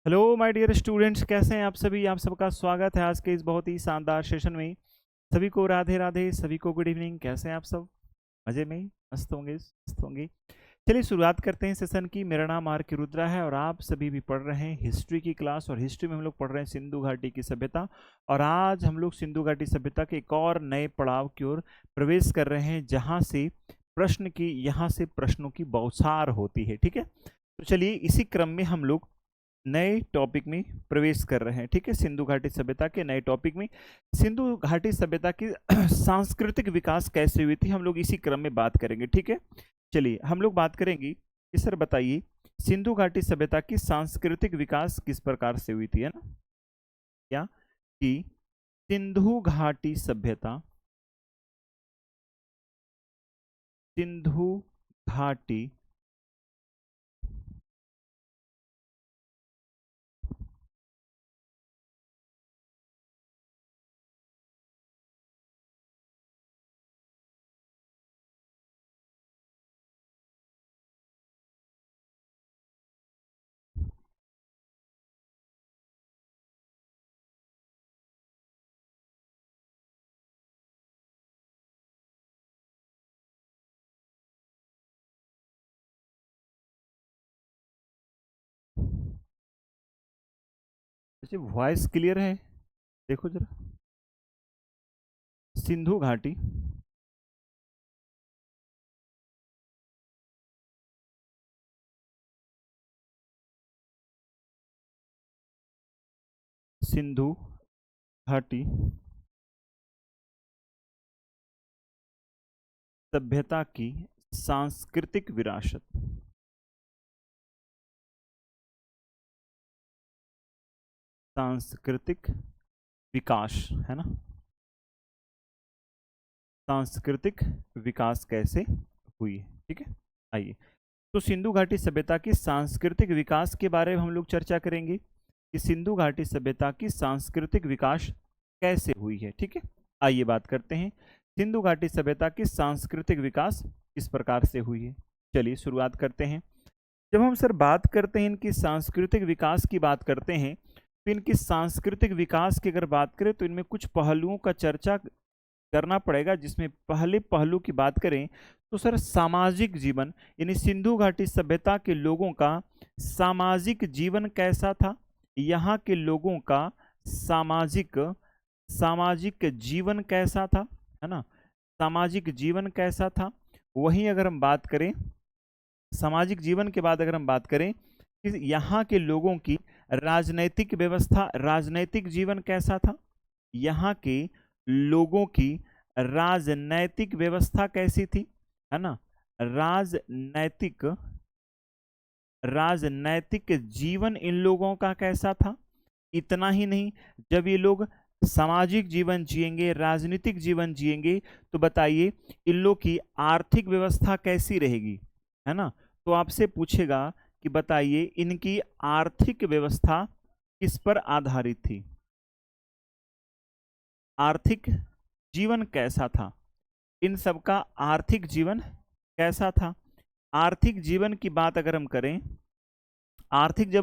Hello my dear students, कैसे हैं आप सभी। आप सबका स्वागत है आज के इस बहुत ही शानदार सेशन में। सभी को राधे राधे, सभी को गुड इवनिंग। कैसे हैं आप सब? मजे में ही मस्त होंगे, मस्त होंगे। चलिए शुरुआत करते हैं सेशन की। मेरा नाम आर के रुद्रा है और आप सभी भी पढ़ रहे हैं हिस्ट्री की क्लास। और हिस्ट्री में हम लोग पढ़ रहे हैं सिंधु घाटी की सभ्यता। और आज हम लोग सिंधु घाटी सभ्यता के एक और नए पड़ाव की ओर प्रवेश कर रहे हैं, जहाँ से प्रश्नों की बौछार होती है। ठीक है, तो चलिए इसी क्रम में हम लोग नए टॉपिक में प्रवेश कर रहे हैं। ठीक है, सिंधु घाटी सभ्यता के नए टॉपिक में सिंधु घाटी सभ्यता की सांस्कृतिक विकास कैसे हुई थी, हम लोग इसी क्रम में बात करेंगे। ठीक है, चलिए हम लोग बात करेंगे कि सर बताइए सिंधु घाटी सभ्यता की सांस्कृतिक विकास किस प्रकार से हुई थी, है ना। क्या कि सिंधु घाटी वैसे वॉइस क्लियर है? देखो जरा। सिंधु घाटी सिंधु घाटी सभ्यता की सांस्कृतिक विरासत, सांस्कृतिक विकास, है ना। सांस्कृतिक विकास कैसे हुई है, ठीक है। आइए, तो सिंधु घाटी सभ्यता की सांस्कृतिक विकास के बारे में हम लोग चर्चा करेंगे कि सिंधु घाटी सभ्यता की सांस्कृतिक विकास कैसे हुई है। ठीक है, आइए बात करते हैं सिंधु घाटी सभ्यता की सांस्कृतिक विकास किस प्रकार से हुई है। चलिए शुरुआत करते हैं। जब हम सर बात करते हैं इनकी सांस्कृतिक विकास की बात करते हैं, तो इनकी सांस्कृतिक विकास की अगर बात करें तो इनमें कुछ पहलुओं का चर्चा करना पड़ेगा। जिसमें पहले पहलू की बात करें तो सर सामाजिक जीवन, यानी सिंधु घाटी सभ्यता के लोगों का सामाजिक जीवन कैसा था। यहाँ के लोगों का सामाजिक सामाजिक जीवन कैसा था, है ना। सामाजिक जीवन कैसा था। वहीं अगर हम बात करें सामाजिक जीवन के बाद अगर हम बात करें कि यहाँ के लोगों की राजनैतिक व्यवस्था, राजनैतिक जीवन कैसा था। यहाँ के लोगों की राजनैतिक व्यवस्था कैसी थी, है ना। राजनैतिक राजनैतिक जीवन इन लोगों का कैसा था। इतना ही नहीं, जब ये लोग सामाजिक जीवन जिएंगे, राजनीतिक जीवन जिएंगे, तो बताइए इन लोग की आर्थिक व्यवस्था कैसी रहेगी, है ना। तो आपसे पूछेगा कि बताइए इनकी आर्थिक व्यवस्था किस पर आधारित थी, आर्थिक जीवन कैसा था, इन सबका आर्थिक जीवन कैसा था। आर्थिक जीवन की बात अगर हम करें, आर्थिक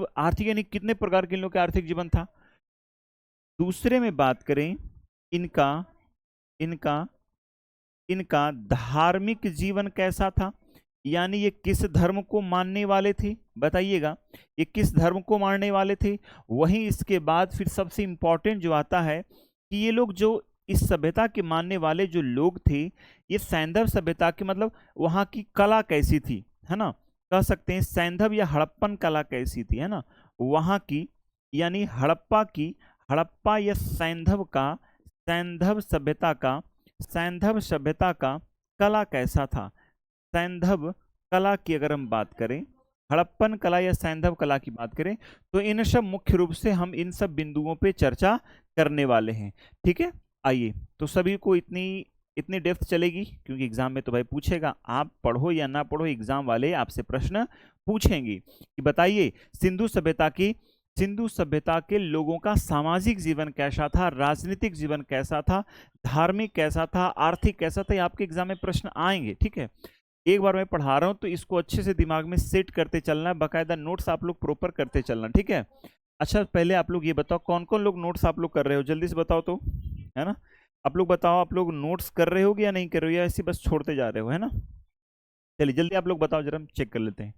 यानी कितने प्रकार के इन लोग का आर्थिक जीवन था। दूसरे में बात करें इनका इनका इनका धार्मिक जीवन कैसा था, यानी ये किस धर्म को मानने वाले थे, बताइएगा ये किस धर्म को मानने वाले थे। वहीं इसके बाद फिर सबसे इंपॉर्टेंट जो आता है कि ये लोग जो इस सभ्यता के मानने वाले जो लोग थे, ये सैंधव सभ्यता के मतलब वहाँ की कला कैसी थी, है ना। कह सकते हैं सैंधव या हड़प्पन कला कैसी थी, है ना। वहाँ की यानी हड़प्पा या सैंधव सभ्यता का कला कैसा था। सैंधव कला की अगर हम बात करें, हड़प्पन कला या सैंधव कला की बात करें, तो इन सब मुख्य रूप से हम इन सब बिंदुओं पे चर्चा करने वाले हैं। ठीक है, आइए, तो सभी को इतनी इतनी डेप्थ चलेगी क्योंकि एग्जाम में तो भाई पूछेगा, आप पढ़ो या ना पढ़ो एग्जाम वाले आपसे प्रश्न पूछेंगे कि बताइए सिंधु सभ्यता के लोगों का सामाजिक जीवन कैसा था, राजनीतिक जीवन कैसा था, धार्मिक कैसा था, आर्थिक कैसा था। ये आपके एग्जाम में प्रश्न आएंगे। ठीक है, एक बार मैं पढ़ा रहा हूं तो इसको अच्छे से दिमाग में सेट करते चलना है, बाकायदा नोट्स आप लोग प्रॉपर करते चलना। ठीक है, अच्छा पहले आप लोग ये बताओ कौन कौन लोग नोट्स आप लोग कर रहे हो, जल्दी से बताओ तो, है ना। आप लोग बताओ, आप लोग नोट्स कर रहे हो या नहीं कर रहे हो, या ऐसे बस छोड़ते जा रहे हो, है ना। चलिए जल्दी आप लोग बताओ, जरा हम चेक कर लेते हैं।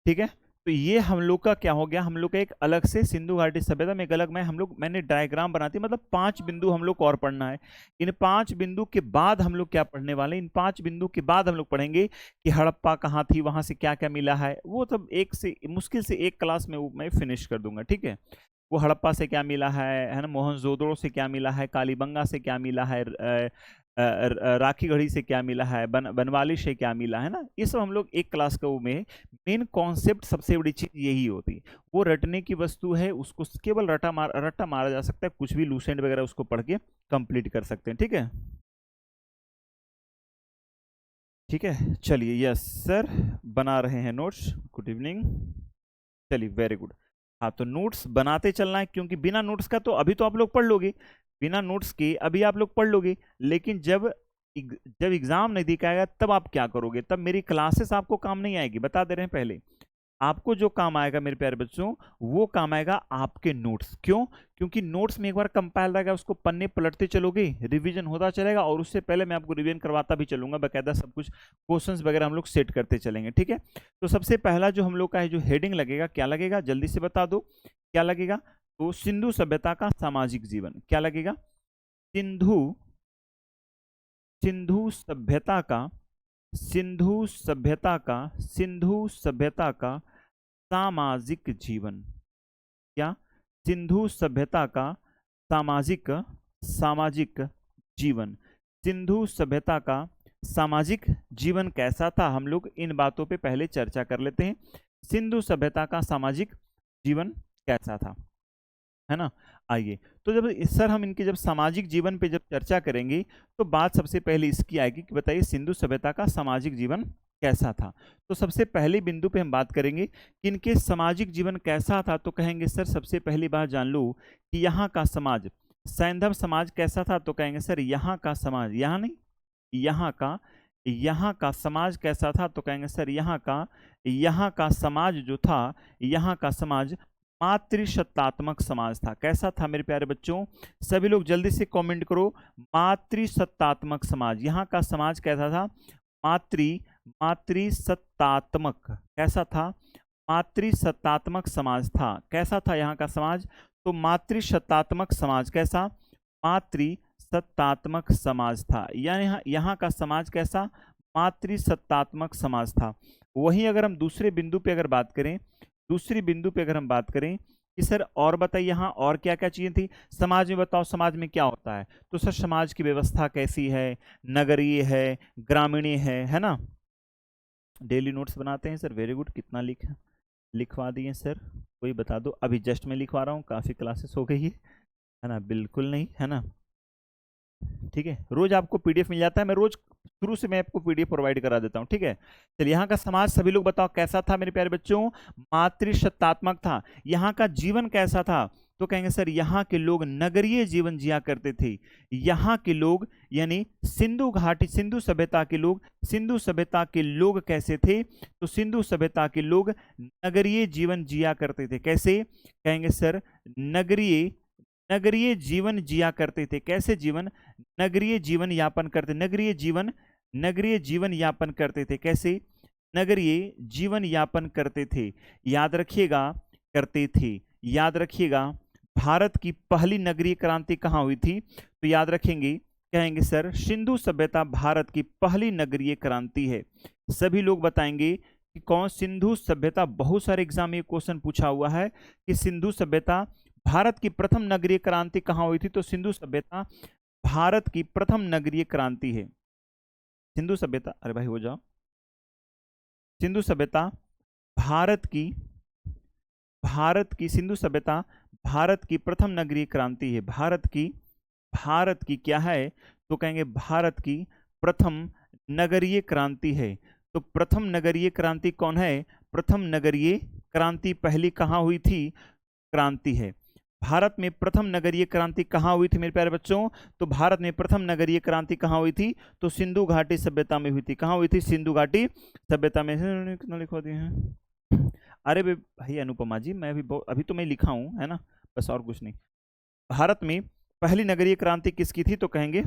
ठीक है, तो ये हम लोग का क्या हो गया, हम लोग का एक अलग से सिंधु घाटी सभ्यता में एक अलग में हम लोग मैंने डायग्राम बनाती, मतलब 5 बिंदु हम लोग को और पढ़ना है। इन 5 बिंदु के बाद हम लोग क्या पढ़ने वाले हैं, इन 5 बिंदु के बाद हम लोग पढ़ेंगे कि हड़प्पा कहाँ थी, वहां से क्या क्या मिला है, वो सब एक से मुश्किल से एक क्लास में वो मैं फिनिश कर दूंगा। ठीक है, वो हड़प्पा से क्या मिला है ना, मोहनजोदड़ो से क्या मिला है, कालीबंगा से क्या मिला है, राखी गढ़ी से क्या मिला है, बनवाली से क्या मिला है ना, ये सब हम लोग एक क्लास का वो में मेन कॉन्सेप्ट सबसे बड़ी चीज यही होती है। वो रटने की वस्तु है, उसको केवल रट्टा मारा जा सकता है, कुछ भी लूसेंट वगैरह उसको पढ़ के कंप्लीट कर सकते हैं। ठीक है, ठीक है, चलिए यस सर बना रहे हैं नोट्स, गुड इवनिंग। चलिए वेरी गुड। हाँ तो नोट्स बनाते चलना है, क्योंकि बिना नोट्स का तो अभी तो आप लोग पढ़ लोगे, बिना नोट्स के अभी आप लोग पढ़ लोगे, लेकिन जब एग्जाम नजदीक आएगा तब आप क्या करोगे, तब मेरी क्लासेस आपको काम नहीं आएगी, बता दे रहे हैं पहले। आपको जो काम आएगा मेरे प्यारे बच्चों, वो काम आएगा आपके नोट्स। क्यों? क्योंकि नोट्स में एक बार कंपाइल रहेगा, उसको पन्ने पलटते चलोगे, रिवीजन होता चलेगा, और उससे पहले मैं आपको रिवीजन करवाता भी चलूंगा, बकायदा सब कुछ क्वेश्चंस वगैरह हम लोग सेट करते चलेंगे। ठीक है, तो सबसे पहला जो हम लोग का है जो हेडिंग लगेगा, क्या लगेगा जल्दी से बता दो, क्या लगेगा। तो सिंधु सभ्यता का सामाजिक जीवन, क्या लगेगा, सिंधु सिंधु सभ्यता का सिंधु सभ्यता का सिंधु सभ्यता का सामाजिक जीवन, क्या, सिंधु सभ्यता का सामाजिक सामाजिक जीवन, सिंधु सभ्यता का सामाजिक जीवन कैसा था, हम लोग इन बातों पे पहले चर्चा कर लेते हैं। सिंधु सभ्यता का सामाजिक जीवन कैसा था, है ना। आइए, तो जब सर हम इनके जब सामाजिक जीवन पे जब चर्चा करेंगे, तो बात सबसे पहले इसकी आएगी कि बताइए सिंधु सभ्यता का सामाजिक जीवन कैसा था। तो सबसे पहले बिंदु पे हम बात करेंगे कि इनके सामाजिक जीवन कैसा था, तो कहेंगे सर सबसे पहली बात जान लो कि यहाँ का समाज, सैंधव समाज कैसा था, तो कहेंगे सर यहाँ का समाज, यहाँ नहीं, यहाँ का समाज कैसा था, तो कहेंगे सर यहाँ का समाज जो था, यहाँ का समाज मातृसत्तात्मक समाज था। कैसा था मेरे प्यारे बच्चों, सभी लोग जल्दी से कमेंट करो, मातृसत्तात्मक समाज, यहाँ का समाज कैसा था, मातृसत्तात्मक, कैसा था, मातृसत्तात्मक समाज था। कैसा था यहाँ का समाज, तो मातृसत्तात्मक समाज, कैसा, मातृसत्तात्मक समाज था, यानी यहाँ का समाज कैसा, मातृसत्तात्मक समाज था। वहीं अगर हम दूसरे बिंदु पे अगर बात करें, दूसरी बिंदु पे अगर हम बात करें कि सर और बताइए यहाँ और क्या क्या चीजें थी समाज में, बताओ समाज में क्या होता है, तो सर समाज की व्यवस्था कैसी है, नगरीय है, ग्रामीण है ना। डेली नोट्स बनाते हैं सर, वेरी गुड, कितना लिखवा दिए सर, कोई बता दो, अभी जस्ट मैं लिखवा रहा हूँ, काफ़ी क्लासेस हो गई है ना, बिल्कुल नहीं, है ना। ठीक है, रोज आपको पीडीएफ मिल जाता है, मैं रोज शुरू से मैं आपको पीडीएफ प्रोवाइड करा देता हूँ। ठीक है, चलिए यहाँ का समाज सभी लोग बताओ कैसा था मेरे प्यारे बच्चों, मातृसत्तात्मक था। यहाँ का जीवन कैसा था, तो कहेंगे सर यहाँ के लोग नगरीय जीवन जिया करते थे। यहाँ के लोग यानी सिंधु घाटी, सिंधु सभ्यता के लोग, सिंधु सभ्यता के लोग कैसे थे, तो सिंधु सभ्यता के लोग नगरीय जीवन जिया करते थे। कैसे, कहेंगे सर नगरीय जीवन जिया करते थे। कैसे जीवन, नगरीय जीवन यापन करते, नगरीय जीवन यापन करते थे। कैसे, नगरीय जीवन यापन करते थे, याद रखिएगा, करते थे, याद रखिएगा। भारत की पहली नगरीय क्रांति कहाँ हुई थी, तो याद रखेंगे, कहेंगे सर सिंधु सभ्यता भारत की पहली नगरीय क्रांति है। सभी लोग बताएंगे कि कौन, सिंधु सभ्यता, बहुत सारे एग्जाम में क्वेश्चन पूछा हुआ है कि सिंधु सभ्यता भारत की प्रथम नगरीय क्रांति कहाँ हुई थी, तो सिंधु सभ्यता भारत की प्रथम नगरीय क्रांति है। सिंधु सभ्यता, अरे भाई हो जाओ, सिंधु सभ्यता भारत की सिंधु सभ्यता भारत की प्रथम नगरीय क्रांति है। भारत की क्या है, तो कहेंगे भारत की प्रथम नगरीय क्रांति है। तो प्रथम नगरीय क्रांति कौन है, प्रथम नगरीय क्रांति पहली कहाँ हुई थी, क्रांति है। भारत में प्रथम नगरीय क्रांति कहाँ हुई थी मेरे प्यारे बच्चों, तो भारत में प्रथम नगरीय क्रांति कहाँ हुई थी, तो सिंधु घाटी सभ्यता में हुई थी। कहाँ हुई थी, सिंधु घाटी सभ्यता में। कितना लिखवा दिए हैं, अरे भाई अनुपमा जी, मैं अभी तो मैं लिखा हूँ, है ना, बस और कुछ नहीं। भारत में पहली नगरीय क्रांति किसकी थी तो कहेंगे,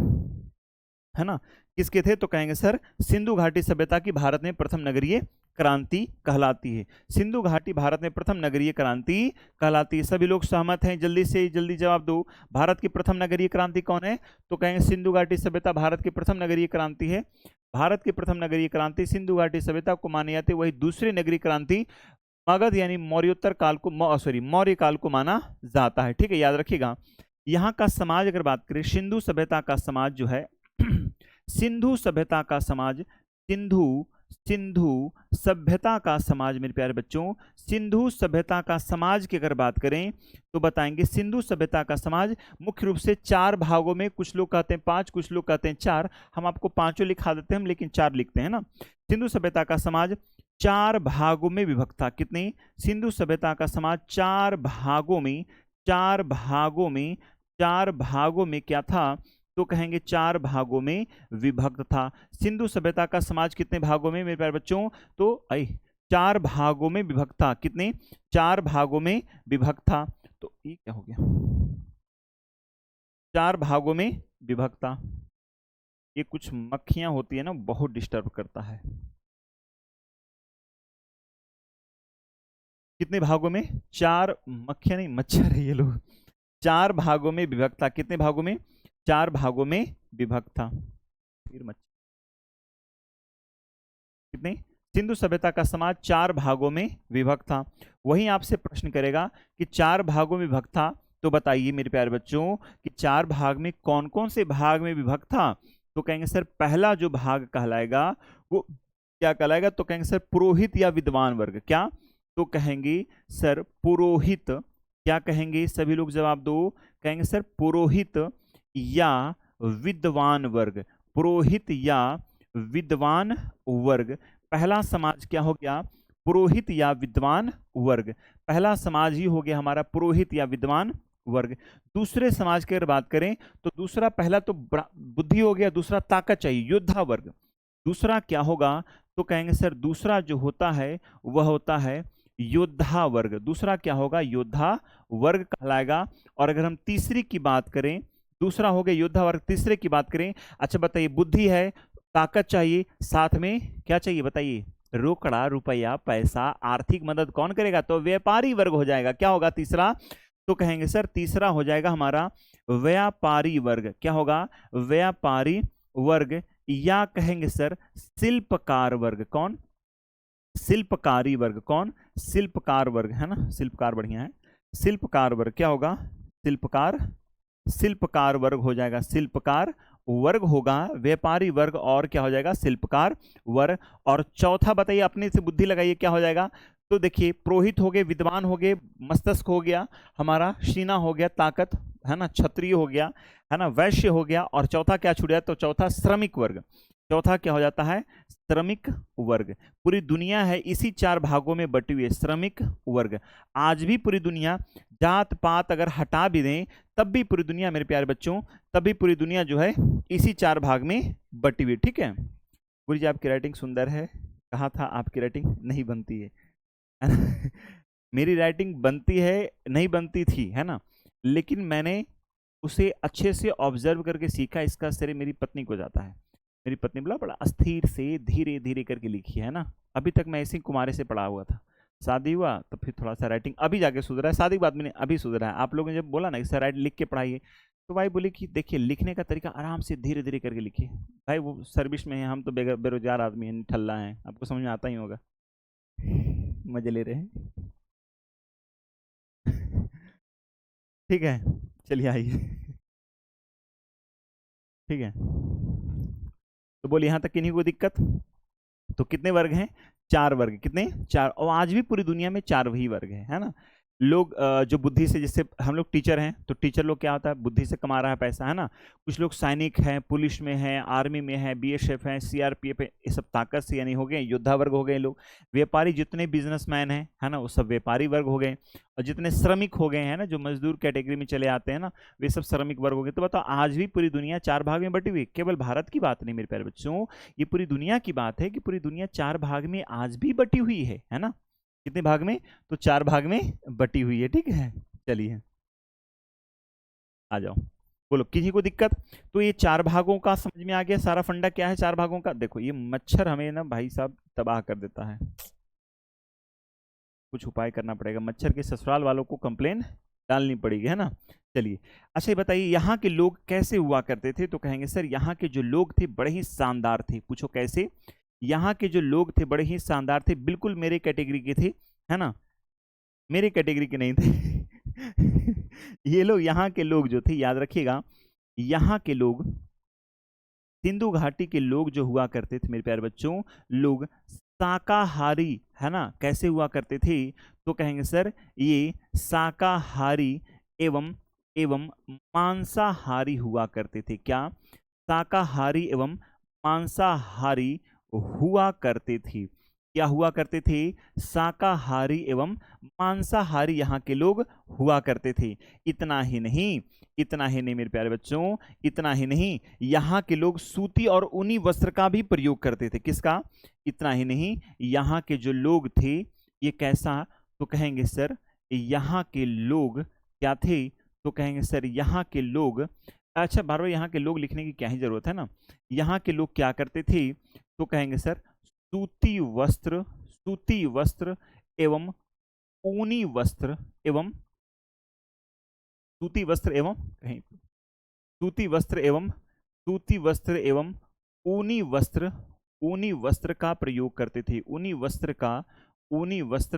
है ना, किसके थे तो कहेंगे सर सिंधु घाटी सभ्यता की भारत में प्रथम नगरीय क्रांति कहलाती है। सिंधु घाटी भारत में प्रथम नगरीय क्रांति कहलाती है। सभी लोग सहमत हैं? जल्दी से जल्दी जवाब दो। भारत की प्रथम नगरीय क्रांति कौन है तो कहेंगे सिंधु घाटी सभ्यता भारत की प्रथम नगरीय क्रांति है। भारत की प्रथम नगरीय क्रांति सिंधु घाटी सभ्यता को मानी जाती है। वही दूसरी नगरीय क्रांति मगध यानी मौर्योत्तर काल को मौर्य काल को माना जाता है। ठीक है, याद रखिएगा। यहाँ का समाज अगर बात करें, सिंधु सभ्यता का समाज जो है सिंधु सभ्यता का समाज, सिंधु सभ्यता का समाज मेरे प्यारे बच्चों, सिंधु सभ्यता का समाज की अगर बात करें तो बताएंगे सिंधु सभ्यता का समाज मुख्य रूप से 4 भागों में, कुछ लोग कहते हैं 5, कुछ लोग कहते हैं 4, हम आपको 5 लिखा देते हैं, हम लेकिन 4 लिखते हैं ना। सिंधु सभ्यता का समाज 4 भागों में विभक्त था। कितनी? सिंधु सभ्यता का समाज 4 भागों में, 4 भागों में क्या था तो कहेंगे 4 भागों में विभक्त था। सिंधु सभ्यता का समाज कितने भागों में मेरे प्यारे बच्चों तो 4 भागों में विभक्त था। कितने? 4 भागों में विभक्त था। तो ये क्या हो गया, 4 भागों में विभक्त था। ये कुछ मक्खियां होती है ना, बहुत डिस्टर्ब करता है। कितने भागों में? 4 मक्खियां नहीं, मच्छर है ये लोग। 4 भागों में विभक्त था। कितने भागों में? 4 भागों में विभक्त था। फिर कितने? सिंधु सभ्यता का समाज 4 भागों में विभक्त था। वहीं आपसे प्रश्न करेगा कि 4 भागों में विभक्त था तो बताइए मेरे प्यारे बच्चों कि 4 भाग में कौन कौन से भाग में विभक्त था तो कहेंगे सर पहला जो भाग कहलाएगा वो क्या कहलाएगा तो कहेंगे सर पुरोहित या विद्वान वर्ग। क्या? तो कहेंगे सर पुरोहित। क्या कहेंगे? सभी लोग जवाब दो। कहेंगे सर पुरोहित या विद्वान वर्ग। पुरोहित या विद्वान वर्ग। पहला समाज क्या हो गया? पुरोहित या विद्वान वर्ग। पहला समाज ही हो गया हमारा पुरोहित या विद्वान वर्ग। दूसरे समाज की अगर बात करें तो दूसरा, पहला तो बुद्धि हो गया, दूसरा ताकत चाहिए, योद्धा वर्ग। दूसरा क्या होगा तो कहेंगे सर दूसरा जो होता है वह होता है योद्धा वर्ग। दूसरा क्या होगा? योद्धा वर्ग कहलाएगा। और अगर हम तीसरी की बात करें, दूसरा हो गया योद्धा वर्ग, तीसरे की बात करें, अच्छा बताइए, बुद्धि है, ताकत चाहिए, साथ में क्या चाहिए बताइए? रोकड़ा, रुपया, पैसा, आर्थिक मदद कौन करेगा? तो व्यापारी वर्ग हो जाएगा। क्या होगा तीसरा? तो कहेंगे सर तीसरा हो जाएगा हमारा व्यापारी वर्ग। क्या होगा? व्यापारी वर्ग। या कहेंगे सर शिल्पकार वर्ग। कौन? शिल्पकारी वर्ग। कौन? शिल्पकार वर्ग, है ना, शिल्पकार बढ़िया है। शिल्पकार वर्ग क्या होगा? शिल्पकार वर्ग हो जाएगा। शिल्पकार वर्ग होगा, व्यापारी वर्ग, और क्या हो जाएगा? शिल्पकार वर्ग। और चौथा बताइए, अपने से बुद्धि लगाइए, क्या हो जाएगा? तो देखिए पुरोहित हो गए, विद्वान हो गए, मस्तिष्क हो गया हमारा, सीना हो गया, ताकत, है ना, क्षत्रिय हो गया, है ना, वैश्य हो गया, और चौथा क्या छूट गया? तो चौथा श्रमिक वर्ग। चौथा क्या हो जाता है? श्रमिक वर्ग। पूरी दुनिया है इसी 4 भागों में बटी हुई है, श्रमिक वर्ग। आज भी पूरी दुनिया, जात पात अगर हटा भी दें तब भी पूरी दुनिया मेरे प्यारे बच्चों, तब भी पूरी दुनिया जो है इसी 4 भाग में बटी हुई। ठीक है गुरु जी, आपकी राइटिंग सुंदर है। कहा था आपकी राइटिंग नहीं बनती है मेरी राइटिंग बनती है, नहीं बनती थी, है ना, लेकिन मैंने उसे अच्छे से ऑब्जर्व करके सीखा। इसका श्रेय मेरी पत्नी को जाता है। मेरी पत्नी बोला बड़ा अस्थिर से धीरे धीरे करके लिखी है ना। अभी तक मैं ऐसे ही कुमारे से पढ़ा हुआ था, शादी हुआ तो फिर थोड़ा सा राइटिंग अभी जाके सुधरा है। शादी के बाद मैंने अभी सुधरा है। आप लोगों ने जब बोला ना कि सर राइट लिख के पढ़ाइए, तो भाई बोले कि देखिए लिखने का तरीका आराम से धीरे धीरे करके लिखिए। भाई वो सर्विस में है, हम तो बेरोजगार आदमी हैं, ठल्ला हैं, आपको समझ में आता ही होगा। मजे ले रहे हैं ठीक है, चलिए आइए। ठीक है, तो बोलिए यहाँ तक किन्हीं को दिक्कत? तो कितने वर्ग हैं? 4 वर्ग। कितने? 4। और आज भी पूरी दुनिया में 4 वही वर्ग है ना। लोग जो बुद्धि से, जैसे हम लोग टीचर हैं तो टीचर लोग क्या होता है, बुद्धि से कमा रहा है पैसा, है ना। कुछ लोग सैनिक हैं, पुलिस में हैं, आर्मी में हैं, बीएसएफ हैं, सीआरपीएफ है, ये सब ताकत से यानी हो गए योद्धा वर्ग हो गए लोग। व्यापारी जितने बिजनेसमैन हैं, है ना, वो सब व्यापारी वर्ग हो गए। और जितने श्रमिक हो गए हैं ना, जो मजदूर कैटेगरी में चले आते हैं ना, वे सब श्रमिक वर्ग हो गए। तो बताओ आज भी पूरी दुनिया 4 भाग में बटी हुई। केवल भारत की बात नहीं मेरे प्यारे बच्चों, ये पूरी दुनिया की बात है कि पूरी दुनिया 4 भाग में आज भी बटी हुई है ना। कितने भाग में? तो 4 भाग में बटी हुई है, ठीक है। चलिए आ जाओ, बोलो किसी को दिक्कत? तो ये 4 भागों का समझ में आ गया सारा फंडा क्या है 4 भागों का। देखो ये मच्छर हमें ना भाई साहब तबाह कर देता है, कुछ उपाय करना पड़ेगा, मच्छर के ससुराल वालों को कंप्लेन डालनी पड़ेगी, है ना। चलिए अच्छा ये बताइए यहाँ के लोग कैसे हुआ करते थे? तो कहेंगे सर यहाँ के जो लोग थे बड़े ही शानदार थे। पूछो कैसे? यहाँ के जो लोग थे बड़े ही शानदार थे, बिल्कुल मेरे कैटेगरी के थे, है ना, मेरे कैटेगरी के नहीं थे। ये लोग यहाँ के लोग जो थे, याद रखिएगा, यहाँ के लोग सिंधु घाटी के लोग जो हुआ करते थे मेरे प्यारे बच्चों, लोग शाकाहारी, है ना, कैसे हुआ करते थे? तो कहेंगे सर ये शाकाहारी एवं एवं मांसाहारी हुआ करते थे। क्या? शाकाहारी एवं मांसाहारी हुआ करते थे। क्या हुआ करते थे? शाकाहारी एवं मांसाहारी यहाँ के लोग हुआ करते थे। इतना ही नहीं, इतना ही नहीं मेरे प्यारे बच्चों, इतना ही नहीं, यहाँ के लोग सूती और ऊनी वस्त्र का भी प्रयोग करते थे। किसका? इतना ही नहीं, यहाँ के जो लोग थे ये कैसा? तो कहेंगे सर यहाँ के लोग क्या थे? तो कहेंगे सर यहाँ के लोग, अच्छा बार बार यहाँ के लोग लिखने की क्या ही जरूरत है ना, यहाँ के लोग क्या करते थे? तो कहेंगे सर सूती वस्त्र एवं ऊनी वस्त्र एवं सूती वस्त्र एवं कहीं सूती वस्त्र एवं सूती वस्त्र एवं ऊनी वस्त्र का प्रयोग करते थे। ऊनी वस्त्र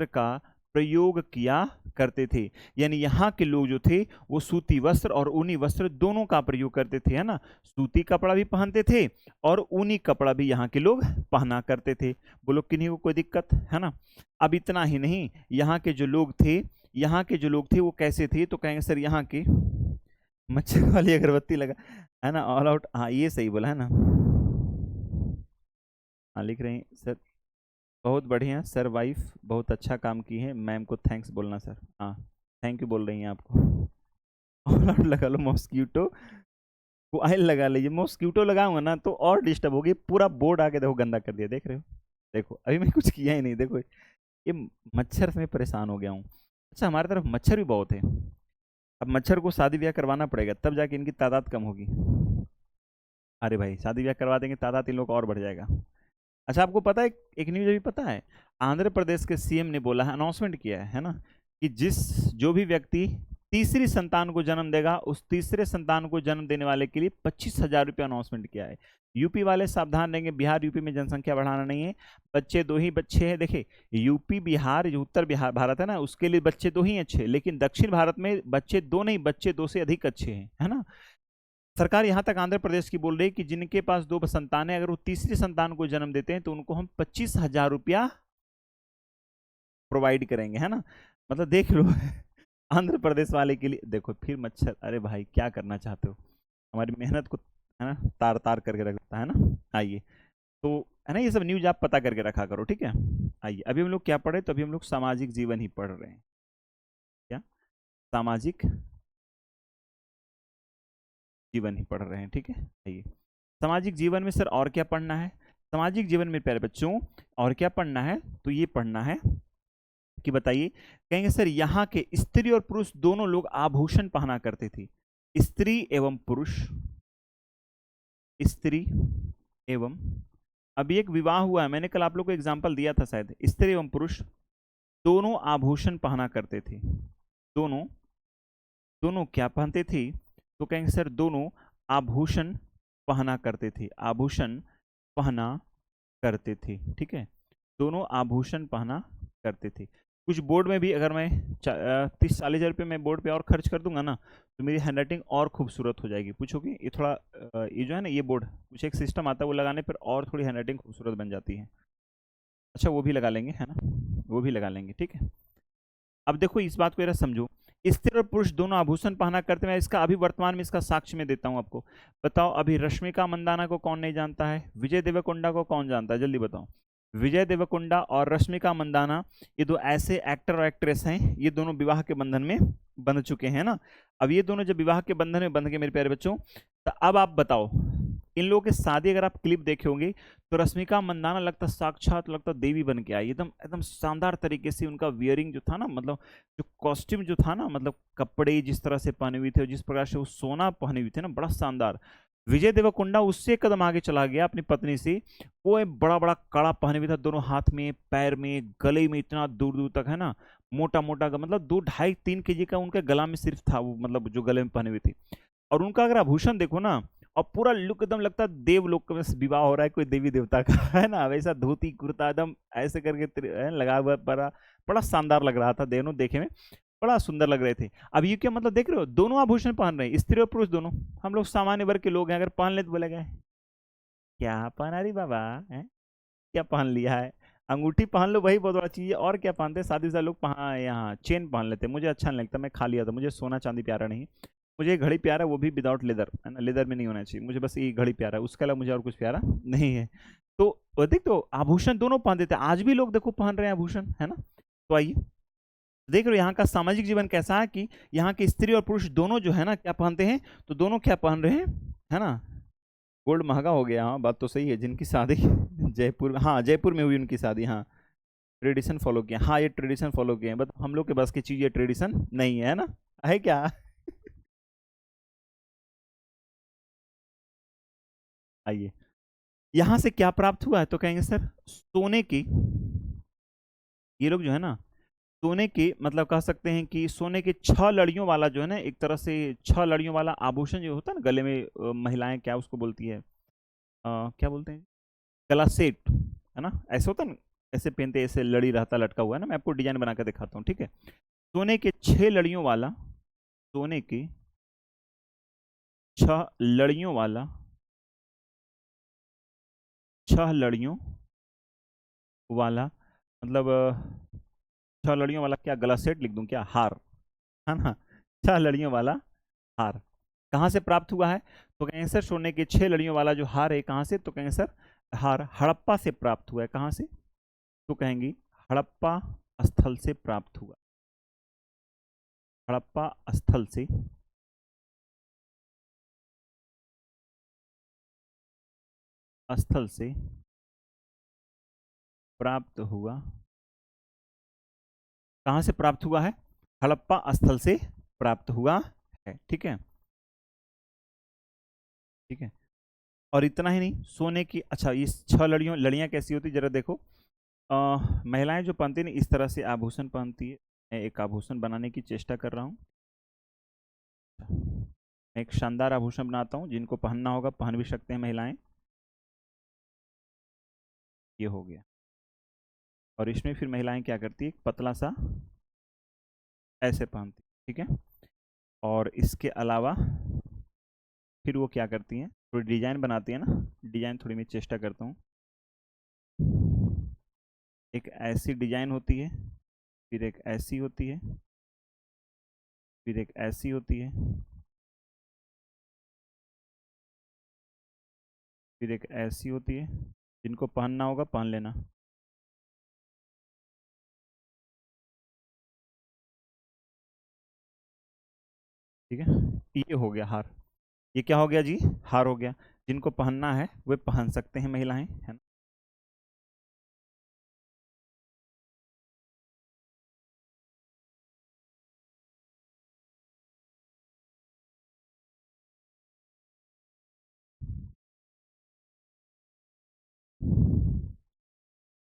का प्रयोग किया करते थे। यानी यहाँ के लोग जो थे वो सूती वस्त्र और ऊनी वस्त्र दोनों का प्रयोग करते थे, है ना, सूती कपड़ा भी पहनते थे और ऊनी कपड़ा भी यहाँ के लोग पहना करते थे। बोलो किन्हीं को कोई दिक्कत है ना। अब इतना ही नहीं, यहाँ के जो लोग थे वो कैसे थे? तो कहेंगे सर यहाँ के मच्छर वाली अगरबत्ती लगा, है ना, ऑल आउट, हाँ ये सही बोला है ना। हाँ लिख रहे हैं सर, बहुत बढ़िया सर, वाइफ बहुत अच्छा काम की है, मैम को थैंक्स बोलना सर। हाँ थैंक यू बोल रही हैं आपको। ऑल आउट लगा लो, मॉस्क्यूटो ऑयल लगा लीजिए। मॉस्क्यूटो लगाऊंगा ना तो और डिस्टर्ब होगी, पूरा बोर्ड आके देखो गंदा कर दिया, देख रहे हो, देखो अभी मैं कुछ किया ही नहीं, देखो ये मच्छर से मैं परेशान हो गया हूँ। अच्छा हमारी तरफ मच्छर भी बहुत है, अब मच्छर को शादी ब्याह करवाना पड़ेगा तब जाके इनकी तादाद कम होगी। अरे भाई शादी ब्याह करवा देंगे तादाद इन लोग का और बढ़ जाएगा। अच्छा आपको पता है, एक न्यूज अभी पता है, आंध्र प्रदेश के सीएम ने बोला है, अनाउंसमेंट किया है ना, कि जो भी व्यक्ति तीसरी संतान को जन्म देगा उस तीसरे संतान को जन्म देने वाले के लिए 25,000 रुपया अनाउंसमेंट किया है। यूपी वाले सावधान रहेंगे, बिहार यूपी में जनसंख्या बढ़ाना नहीं है, बच्चे 2 ही बच्चे हैं। देखे यूपी बिहार जो उत्तर बिहार भारत है ना उसके लिए बच्चे 2 ही अच्छे, लेकिन दक्षिण भारत में बच्चे 2 नहीं, बच्चे 2 से अधिक अच्छे हैं, है ना। सरकार यहाँ तक आंध्र प्रदेश की बोल रही है कि जिनके पास 2 संतानें अगर वो तीसरी संतान को जन्म देते हैं तो उनको हम 25,000 रुपया प्रोवाइड करेंगे, है ना। मतलब देख लो आंध्र प्रदेश वाले के लिए देखो फिर मच्छर, अरे भाई क्या करना चाहते हो, हमारी मेहनत को है ना तार तार करके रख देता है ना। आइए तो है ना ये सब न्यूज आप पता करके रखा करो, ठीक है। आइए अभी हम लोग क्या पढ़े? तो अभी हम लोग सामाजिक जीवन ही पढ़ रहे हैं। क्या? सामाजिक जीवन ही पढ़ रहे हैं, ठीक है। आइए सामाजिक जीवन में सर और क्या पढ़ना है? सामाजिक जीवन में प्यारे बच्चों और क्या पढ़ना है? तो ये पढ़ना है कि बताइए, कहेंगे सर यहाँ के स्त्री और पुरुष दोनों लोग आभूषण पहना करते थे। स्त्री एवं पुरुष, स्त्री एवं, अभी एक विवाह हुआ है, मैंने कल आप लोग को एग्जांपल दिया था शायद, स्त्री एवं पुरुष दोनों आभूषण पहना करते थे। दोनों दोनों क्या पहनते थे? तो कहेंगे सर दोनों आभूषण पहना करते थे, आभूषण पहना करते थे, ठीक है, दोनों आभूषण पहना करते थे। कुछ बोर्ड में भी अगर मैं 30-40 हज़ार रुपये मैं बोर्ड पे और खर्च कर दूंगा ना तो मेरी हैंडराइटिंग और खूबसूरत हो जाएगी। पूछोगे ये थोड़ा ये जो है ना ये बोर्ड कुछ एक सिस्टम आता है वो लगाने पर और थोड़ी हैंडराइटिंग खूबसूरत बन जाती है। अच्छा वो भी लगा लेंगे, है ना, वो भी लगा लेंगे, ठीक है। अब देखो इस बात को जरा समझो, स्त्री और पुरुष दोनों आभूषण पहना करते हैं। इसका अभी वर्तमान में इसका साक्ष्य में देता हूं आपको। बताओ अभी रश्मिका मंदाना को कौन नहीं जानता है? विजय देवरकोंडा को कौन जानता है? जल्दी बताओ। विजय देवरकोंडा और रश्मिका मंदाना ये 2 ऐसे एक्टर और एक्ट्रेस हैं, ये दोनों विवाह के बंधन में बंध चुके हैं ना। अब ये दोनों जब विवाह के बंधन में बंध गए मेरे प्यारे बच्चों, तो अब आप बताओ इन लोगों के शादी अगर आप क्लिप देखे होंगे तो रश्मिका मंदाना लगता साक्षात लगता देवी बन के आई, एकदम एकदम शानदार तरीके से उनका वियरिंग जो था ना, मतलब जो कॉस्ट्यूम जो था ना, मतलब कपड़े जिस तरह से पहने हुए थे और जिस प्रकार से वो सोना पहने हुए थे ना, बड़ा शानदार। विजय देवरकोंडा उससे कदम आगे चला गया अपनी पत्नी से, वो एक बड़ा बड़ा कड़ा पहने हुए था, दोनों हाथ में पैर में गले में इतना दूर दूर तक है ना, मोटा मोटा मतलब 2 ढाई 3 केजी का उनके गला में सिर्फ था वो, मतलब जो गले में पहने हुए थे। और उनका अगर आभूषण देखो ना, और पूरा लुक एकदम लगता है देवलोक का विवाह हो रहा है कोई देवी देवता का है ना, वैसा धोती कुर्ता एकदम ऐसे करके लगा हुआ, बड़ा बड़ा शानदार लग रहा था, दोनों देखे में बड़ा सुंदर लग रहे थे। अब ये क्या मतलब देख रहे हो, दोनों आभूषण पहन रहे हैं, स्त्री और पुरुष दोनों। हम लोग सामान्य वर्ग के लोग हैं, अगर पहन ले तो बोले गए क्या पहना रही बाबा है, क्या पहन लिया है, अंगूठी पहन लो वही बहुत बड़ा चीज है, और क्या पहनते हैं शादीशुदा लोग, यहाँ चेन पहन लेते हैं, मुझे अच्छा नहीं लगता, मैं खा लिया था, मुझे सोना चांदी प्यारा नहीं। मुझे घड़ी प्यारा है, वो भी विदाउट लेदर है ना, लेदर में नहीं होना चाहिए, मुझे बस ये घड़ी प्यारा है, उसके अलावा मुझे और कुछ प्यारा नहीं है। तो देख, तो आभूषण दोनों पहनते थे, आज भी लोग देखो पहन रहे हैं आभूषण, है ना। तो आइए देख रहे हो यहाँ का सामाजिक जीवन कैसा है, कि यहाँ के स्त्री और पुरुष दोनों जो है ना क्या पहनते हैं, तो दोनों क्या पहन रहे हैं, है ना। गोल्ड महंगा हो गया, हाँ बात तो सही है, जिनकी शादी जयपुर, हाँ जयपुर में हुई उनकी शादी, हाँ ट्रेडिशन फॉलो किया, हाँ ये ट्रेडिशन फॉलो किए हैं, बट हम लोग के बस की चीज ये ट्रेडिशन नहीं है ना, है क्या आइए, यहां से क्या प्राप्त हुआ है, तो कहेंगे सर सोने की, ये लोग जो है ना सोने के मतलब कह सकते हैं कि सोने के 6 लड़ियों वाला जो है ना, एक तरह से 6 लड़ियों वाला आभूषण जो होता है ना गले में, महिलाएं क्या उसको बोलती है, क्या बोलते हैं, गला सेट, है ना, ऐसे होता है ना, ऐसे पहनते हैं, ऐसे लड़ी रहता लटका हुआ है ना, मैं आपको डिजाइन बना कर दिखाता हूँ, ठीक है। सोने के 6 लड़ियों वाला, सोने के 6 लड़ियों वाला, 6 लड़ियों वाला मतलब 6 लड़ियों वाला क्या गला सेट लिख दूं क्या, हार, है ना, 6 लड़ियों वाला हार कहाँ से प्राप्त हुआ है, तो कहेंगे सर सोने के 6 लड़ियों वाला जो हार है कहाँ से, तो कहेंगे सर हार हड़प्पा से प्राप्त हुआ है, कहाँ से, तो कहेंगे हड़प्पा स्थल से प्राप्त हुआ, हड़प्पा स्थल से स्थल से प्राप्त हुआ, कहाँ से प्राप्त हुआ है, हड़प्पा स्थल से प्राप्त हुआ है, ठीक है, ठीक है। और इतना ही नहीं, सोने की, अच्छा ये 6 लड़ियां लड़ियां कैसी होती जरा देखो, महिलाएं जो पहनती हैं इस तरह से आभूषण पहनती है, मैं एक आभूषण बनाने की चेष्टा कर रहा हूँ, मैं एक शानदार आभूषण बनाता हूँ, जिनको पहनना होगा पहन भी सकते हैं महिलाएं, ये हो गया। और इसमें फिर महिलाएं क्या करती है, पतला सा ऐसे पहनती, ठीक है। और इसके अलावा फिर वो क्या करती हैं, थोड़ी डिजाइन बनाती है ना, डिजाइन थोड़ी मैं चेष्टा करता हूँ, एक ऐसी डिजाइन होती है, फिर एक ऐसी होती है, फिर एक ऐसी होती है, फिर एक ऐसी होती है, जिनको पहनना होगा पहन लेना, ठीक है। ये हो गया हार, ये क्या हो गया जी, हार हो गया, जिनको पहनना है वे पहन सकते हैं महिलाएं, है ना।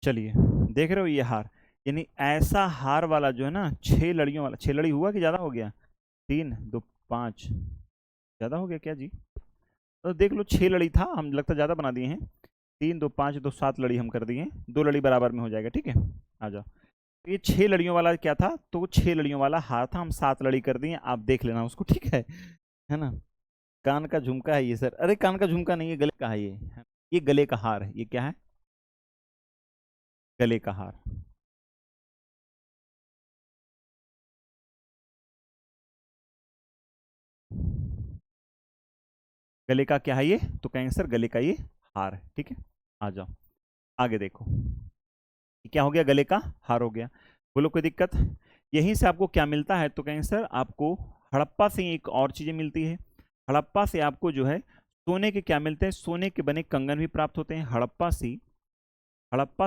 चलिए देख रहे हो ये हार, यानी ऐसा हार वाला जो है ना 6 लड़ियों वाला, 6 लड़ी हुआ कि ज्यादा हो गया, 3 2 5, ज्यादा हो गया क्या जी, तो देख लो 6 लड़ी था, हम लगता ज्यादा बना दिए हैं, 3 2 5 2 7 लड़ी हम कर दिए, 2 लड़ी बराबर में हो जाएगा, ठीक है। आ जाओ, ये 6 लड़ियों वाला क्या था, तो 6 लड़ियों वाला हार था, हम 7 लड़ी कर दिए, आप देख लेना उसको, ठीक है ना। कान का झुमका है ये सर, अरे कान का झुमका नहीं है, गले का है ये, ये गले का हार है, ये क्या है, गले का हार, गले का क्या है ये, तो कहेंगे सर गले का ये हार है, ठीक है। आ जाओ आगे देखो, ये क्या हो गया, गले का हार हो गया, बोलो कोई दिक्कत, यहीं से आपको क्या मिलता है, तो कहेंगे सर आपको हड़प्पा से एक और चीजें मिलती है, हड़प्पा से आपको जो है सोने के क्या मिलते हैं? सोने के बने कंगन भी प्राप्त होते हैं। हड़प्पा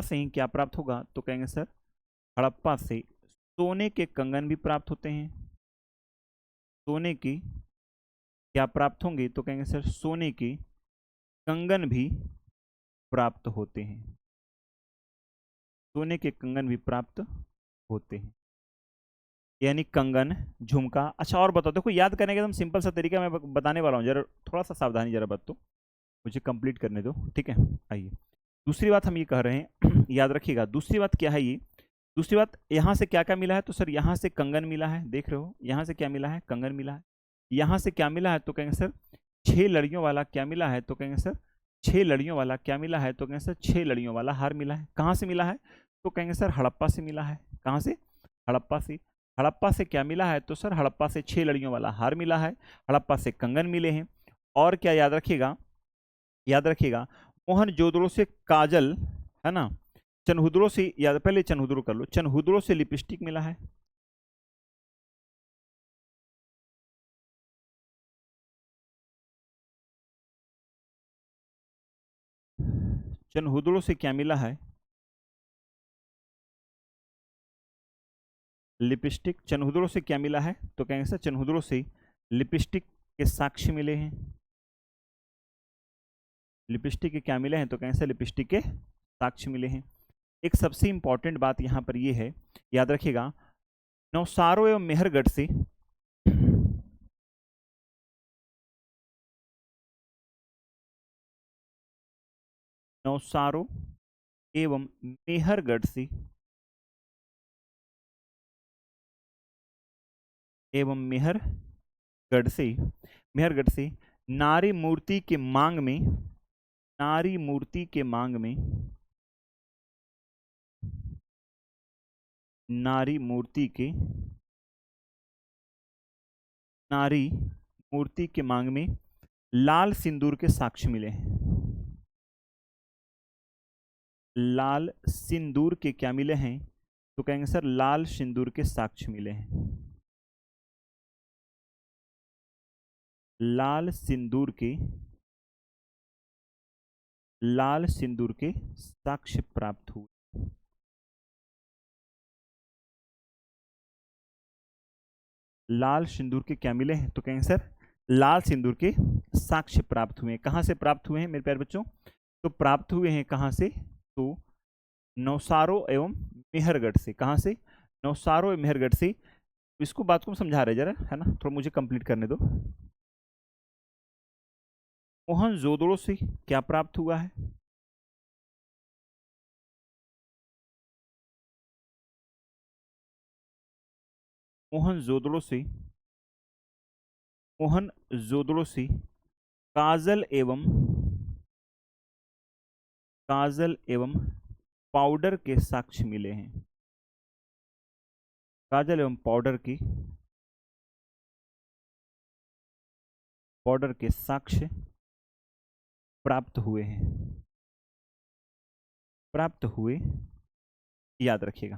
से ही क्या प्राप्त होगा? तो कहेंगे सर हड़प्पा से सोने के कंगन भी प्राप्त होते हैं। सोने की क्या प्राप्त होंगे? तो कहेंगे सर सोने के कंगन भी प्राप्त होते हैं। सोने के कंगन भी प्राप्त होते हैं, यानी कंगन, झुमका। अच्छा और बताओ, देखो याद करने का एकदम सिंपल सा तरीका मैं बताने वाला हूँ, जरा थोड़ा सा सावधानी जरा बात तो मुझे कंप्लीट करने दो, ठीक है। आइए दूसरी बात हम ये कह रहे हैं याद रखिएगा, दूसरी बात क्या है ये? दूसरी बात, यहाँ से क्या क्या मिला है? तो सर यहाँ से कंगन मिला है, देख रहे हो, यहाँ से क्या मिला है? कंगन मिला है। यहाँ से क्या मिला है? तो कहेंगे सर 6 लड़ियों वाला क्या मिला है? तो कहेंगे सर 6 लड़ियों वाला क्या मिला है? तो कहेंगे सर 6 लड़ियों वाला हार मिला है। कहाँ से मिला है? तो कहेंगे सर हड़प्पा से मिला है। कहाँ से? हड़प्पा से। हड़प्पा से क्या मिला है? तो सर हड़प्पा से 6 लड़ियों वाला हार मिला है, हड़प्पा से कंगन मिले हैं। और क्या याद रखिएगा? याद रखिएगा मोहनजोदड़ो से काजल, है ना, चनहुदड़ो से, याद पहले चनहुदड़ो कर लो, चनहुदड़ो से लिपस्टिक मिला है। चनहुदड़ो से क्या मिला है? लिपस्टिक। चनहुदड़ो से क्या मिला है? तो कहेंगे सर चनहुदड़ो से लिपस्टिक के साक्ष्य मिले हैं। लिपस्टिक के क्या मिले हैं? तो कहेंगे सर लिपस्टिक के साक्ष्य मिले हैं। एक सबसे इंपॉर्टेंट बात यहाँ पर ये है, याद रखिएगा, नौसारो एवं मेहरगढ़ से नौसारो एवं मेहरगढ़ से एवं मेहरगढ़ से नारी मूर्ति के मांग में, नारी मूर्ति के मांग में, नारी मूर्ति के, नारी मूर्ति के मांग में लाल सिंदूर के साक्ष्य मिले हैं। लाल सिंदूर के क्या मिले हैं? तो कहेंगे सर लाल सिंदूर के साक्ष्य मिले हैं। लाल सिंदूर के, लाल सिंदूर के साक्ष्य प्राप्त हुए। लाल सिंदूर के क्या मिले हैं? तो कहेंगे सर लाल सिंदूर के साक्ष्य प्राप्त हुए। कहाँ से प्राप्त हुए हैं मेरे प्यारे बच्चों? तो प्राप्त हुए हैं कहाँ से? तो नौसारो एवं मेहरगढ़ से। कहाँ से? नौसारो एवं मेहरगढ़ से। इसको बात को समझा रहे जरा, है ना, थोड़ा मुझे कंप्लीट करने दो। मोहनजोदड़ो से क्या प्राप्त हुआ है? मोहनजोदड़ो से, मोहनजोदड़ो से काजल एवं, काजल एवं पाउडर के साक्ष्य मिले हैं। काजल एवं पाउडर की, पाउडर के साक्ष्य प्राप्त हुए हैं, प्राप्त हुए, याद रखिएगा।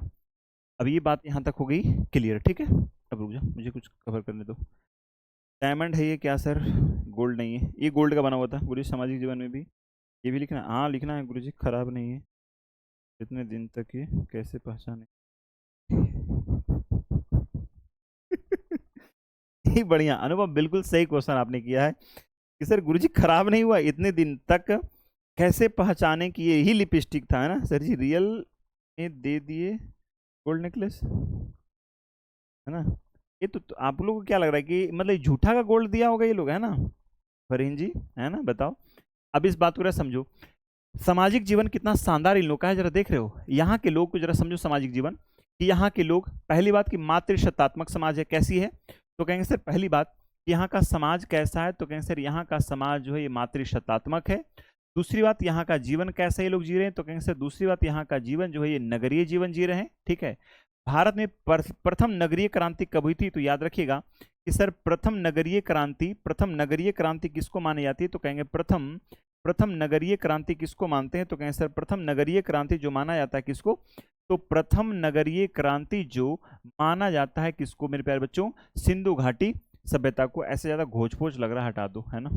अब ये बात यहाँ तक हो गई क्लियर, ठीक है। अब रुक जा, मुझे कुछ कवर करने दो। डायमंड है ये क्या सर? गोल्ड नहीं है, ये गोल्ड का बना हुआ था। गुरु जी सामाजिक जीवन में भी ये भी लिखना, हाँ लिखना है गुरु जी, खराब नहीं है। इतने दिन तक ये कैसे पहचाने? ये बढ़िया अनुभव, बिल्कुल सही क्वेश्चन आपने किया है कि सर गुरुजी खराब नहीं हुआ, इतने दिन तक कैसे पहचाने कि ये ही लिपस्टिक था, है ना सर जी? रियल में दे दिए गोल्ड नेकलेस, है ना? ये तो आप लोगों को क्या लग रहा है कि मतलब झूठा का गोल्ड दिया होगा ये लोग, है ना फरहीन जी, है ना? बताओ। अब इस बात को जरा समझो, सामाजिक जीवन कितना शानदार इन लोग का है, जरा देख रहे हो यहाँ के लोग को, जरा समझो सामाजिक जीवन कि यहाँ के लोग, पहली बात कि मातृसत्तात्मक समाज है। कैसी है? तो कहेंगे सर पहली बात यहाँ का समाज कैसा है? तो कहेंगे सर यहाँ का समाज जो है ये मातृसत्तात्मक है। दूसरी बात यहाँ का जीवन कैसा ये लोग जी रहे हैं? तो कहेंगे सर दूसरी बात यहाँ का जीवन जो है ये नगरीय जीवन जी रहे हैं, ठीक है। भारत में प्रथम नगरीय क्रांति कब हुई थी? तो याद रखिएगा कि सर प्रथम नगरीय क्रांति, प्रथम नगरीय क्रांति किसको मानी जाती है? तो कहेंगे प्रथम, प्रथम नगरीय क्रांति किसको मानते हैं? तो कहेंगे सर प्रथम नगरीय क्रांति जो माना जाता है किसको? तो प्रथम नगरीय क्रांति जो माना जाता है किसको मेरे प्यारे बच्चों? सिंधु घाटी सभ्यता को। ऐसे ज्यादा घोच पोच लग रहा, हटा दो, है ना।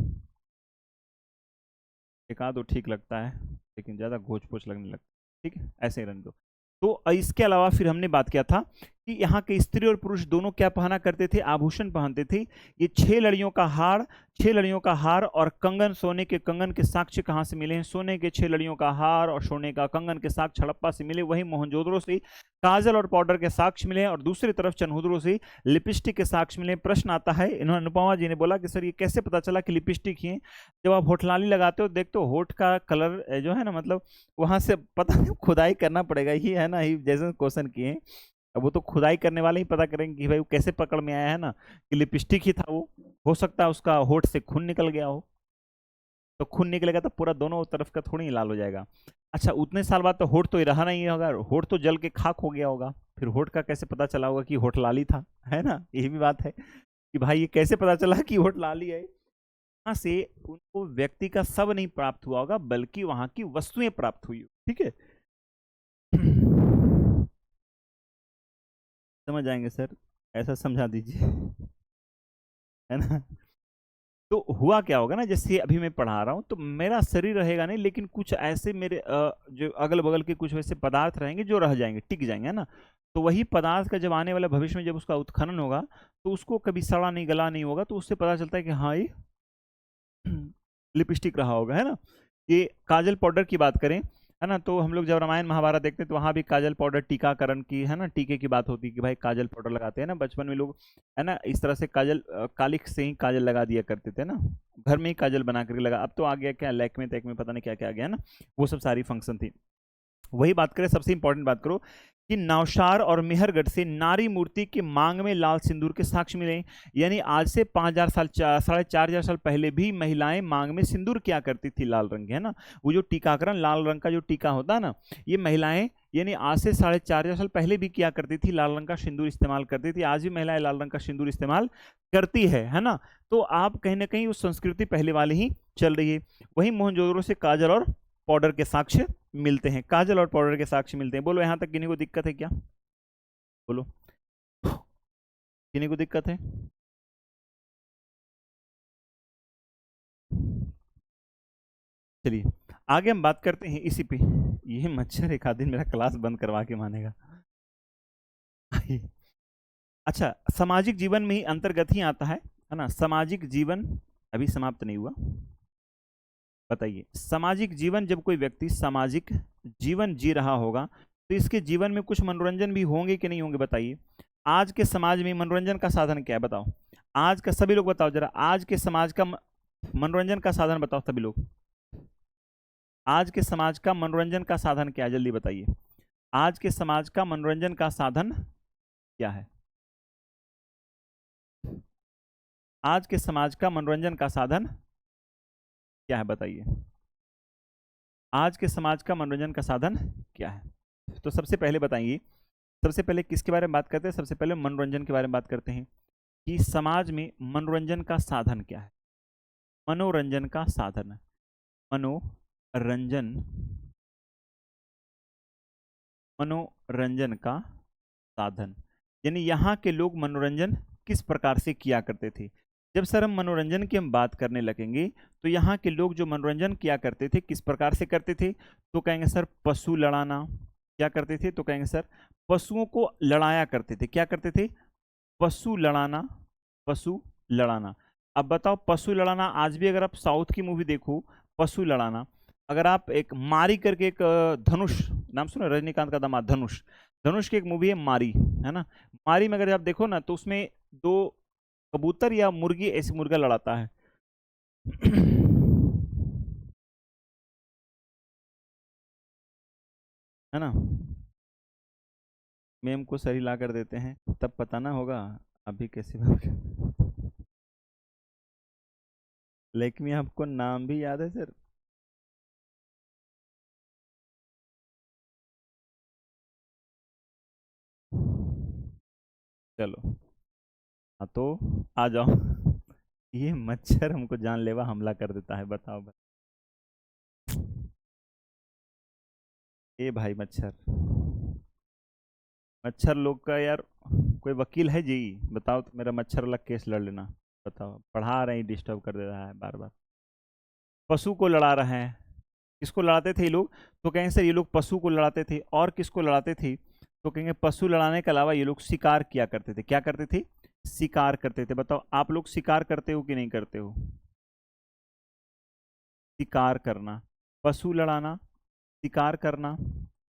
एक आध तो ठीक लगता है, लेकिन ज़्यादा घोच पोच लगने लगता है। ठीक है, ऐसे ही रहने दो। तो इसके अलावा फिर हमने बात किया था कि यहाँ के स्त्री और पुरुष दोनों क्या पहना करते थे, आभूषण पहनते थे। ये 6 लड़ियों का हार, 6 लड़ियों का हार और कंगन, सोने के कंगन के साक्ष्य कहाँ से मिले हैं? सोने के 6 लड़ियों का हार और सोने का कंगन के साक्ष्य हड़प्पा से मिले। वही मोहनजोदड़ो से काजल और पाउडर के साक्ष्य मिले और दूसरी तरफ चनहुदड़ो से लिपस्टिक के साक्ष्य मिले। प्रश्न आता है, इन्होंने अनुपमा जी ने बोला कि सर ये कैसे पता चला कि लिपस्टिक ही है? जब आप होठलाली लगाते हो देखते हो होठ का कलर जो है ना, मतलब वहां से पता नहीं, खुदाई करना पड़ेगा ही है ना, ही जैसे क्वेश्चन किए हैं। अब वो तो खुदाई करने वाले ही पता करेंगे कि भाई वो कैसे पकड़ में आया है ना, कि लिपस्टिक ही था वो। हो सकता है उसका होठ से खून निकल गया हो, तो खून निकलेगा तो पूरा दोनों तरफ का थोड़ी ही लाल हो जाएगा। अच्छा, उतने साल बाद तो होठ तो रहा नहीं होगा, होठ तो जल के खाक हो गया होगा, फिर होठ का कैसे पता चला होगा कि होठ लाली था? है ना, ये भी बात है कि भाई ये कैसे पता चला कि होठ लाली है? वहां से उनको व्यक्ति का सब नहीं प्राप्त हुआ होगा, बल्कि वहां की वस्तुएं प्राप्त हुई। ठीक है, समझ आएंगे सर, ऐसा समझा दीजिए, है ना। तो हुआ क्या होगा ना, जैसे अभी मैं पढ़ा रहा हूँ तो मेरा शरीर रहेगा नहीं, लेकिन कुछ ऐसे मेरे जो अगल बगल के कुछ वैसे पदार्थ रहेंगे जो रह जाएंगे, टिक जाएंगे, है ना। तो वही पदार्थ का जब आने वाला भविष्य में जब उसका उत्खनन होगा, तो उसको कभी सड़ा नहीं गला नहीं होगा, तो उससे पता चलता है कि हाँ ये लिपस्टिक रहा होगा, है ना। ये काजल पाउडर की बात करें, है ना, तो हम लोग जब रामायण महाभारत देखते हैं तो वहां भी काजल पाउडर टीकाकरण की, है ना, टीके की बात होती है कि भाई काजल पाउडर लगाते हैं ना बचपन में लोग, है ना, इस तरह से काजल कालिख से ही काजल लगा दिया करते थे ना, घर में ही काजल बना करके लगा। अब तो आ गया क्या, लैक्मे तैक्मे पता नहीं क्या क्या आ गया, है ना, वो सब सारी फंक्शन थी। वही बात करें, सबसे इंपॉर्टेंट बात करो कि नौशार और मेहरगढ़ से नारी मूर्ति के मांग में लाल सिंदूर के साक्ष्य मिले। यानी आज से 5,000 साल, 4,500 साल पहले भी महिलाएं मांग में सिंदूर क्या करती थी, लाल रंग, है ना। वो जो टीकाकरण लाल रंग का जो टीका होता है ना, ये महिलाएं यानी आज से 4,500 साल पहले भी क्या करती थी, लाल रंग का सिंदूर इस्तेमाल करती थी। आज भी महिलाएं लाल रंग का सिंदूर इस्तेमाल करती है ना। तो आप कहीं ना कहीं उस संस्कृति पहले वाली ही चल रही है। वही मोहनजोदड़ो से काजल और पाउडर के साक्ष्य मिलते हैं, काजल और पाउडर के साक्ष्य मिलते हैं। बोलो यहां तक किन्हीं को दिक्कत है क्या? बोलो, किन्हीं को दिक्कत है? चलिए आगे हम बात करते हैं इसी पे। ये मच्छर एक आध दिन मेरा क्लास बंद करवा के मानेगा। अच्छा, सामाजिक जीवन में ही अंतर्गत ही आता है ना, सामाजिक जीवन अभी समाप्त नहीं हुआ। बताइए, सामाजिक जीवन, जब कोई व्यक्ति सामाजिक जीवन जी रहा होगा तो इसके जीवन में कुछ मनोरंजन भी होंगे कि नहीं होंगे? बताइए, आज के समाज में मनोरंजन का साधन क्या है? बताओ, आज का सभी लोग बताओ जरा, आज के समाज का मनोरंजन का साधन बताओ सभी लोग। आज के समाज का मनोरंजन का साधन क्या है, जल्दी बताइए। आज के समाज का मनोरंजन का साधन क्या है? आज के समाज का मनोरंजन का साधन क्या है, बताइए। आज के समाज का मनोरंजन का साधन क्या है? तो सबसे पहले बताइए, सबसे पहले किसके बारे में बात करते हैं? सबसे पहले मनोरंजन के बारे में बात करते हैं कि समाज में मनोरंजन का साधन क्या है। मनोरंजन का साधन, मनोरंजन, मनोरंजन का साधन, यानी यहाँ के लोग मनोरंजन किस प्रकार से किया करते थे। जब सर हम मनोरंजन की हम बात करने लगेंगे तो यहाँ के लोग जो मनोरंजन किया करते थे किस प्रकार से करते थे, तो कहेंगे सर पशु लड़ाना। क्या करते थे? तो कहेंगे सर पशुओं को लड़ाया करते थे। क्या करते थे? पशु लड़ाना, पशु लड़ाना। अब बताओ, पशु लड़ाना आज भी अगर आप साउथ की मूवी देखो, पशु लड़ाना, अगर आप एक मारी करके एक धनुष नाम सुनो, रजनीकांत का दामाद धनुष, धनुष की एक मूवी है मारी, है ना। मारी में अगर आप देखो ना तो उसमें दो कबूतर या मुर्गी, ऐसी मुर्गा लड़ाता है। है ना, मेम को सही ला कर देते हैं तब पता ना होगा अभी कैसी बात लेकिन आपको नाम भी याद है सर? चलो, हाँ तो आ जाओ। ये मच्छर हमको जानलेवा हमला कर देता है, बताओ भाई। ए भाई मच्छर, मच्छर लोग का यार कोई वकील है जी? बताओ तो मेरा मच्छर वाला केस लड़ लेना। बताओ, पढ़ा रहे हैं डिस्टर्ब कर दे रहा है बार बार। पशु को लड़ा रहे हैं। किसको लड़ाते थे ये लोग? तो कहेंगे सर ये लोग पशु को लड़ाते थे। और किसको लड़ाते थे? तो कहेंगे पशु लड़ाने के अलावा ये लोग शिकार किया करते थे। क्या करते थे? शिकार करते थे। बताओ आप लोग शिकार करते हो कि नहीं करते हो? शिकार करना, पशु लड़ाना, शिकार करना,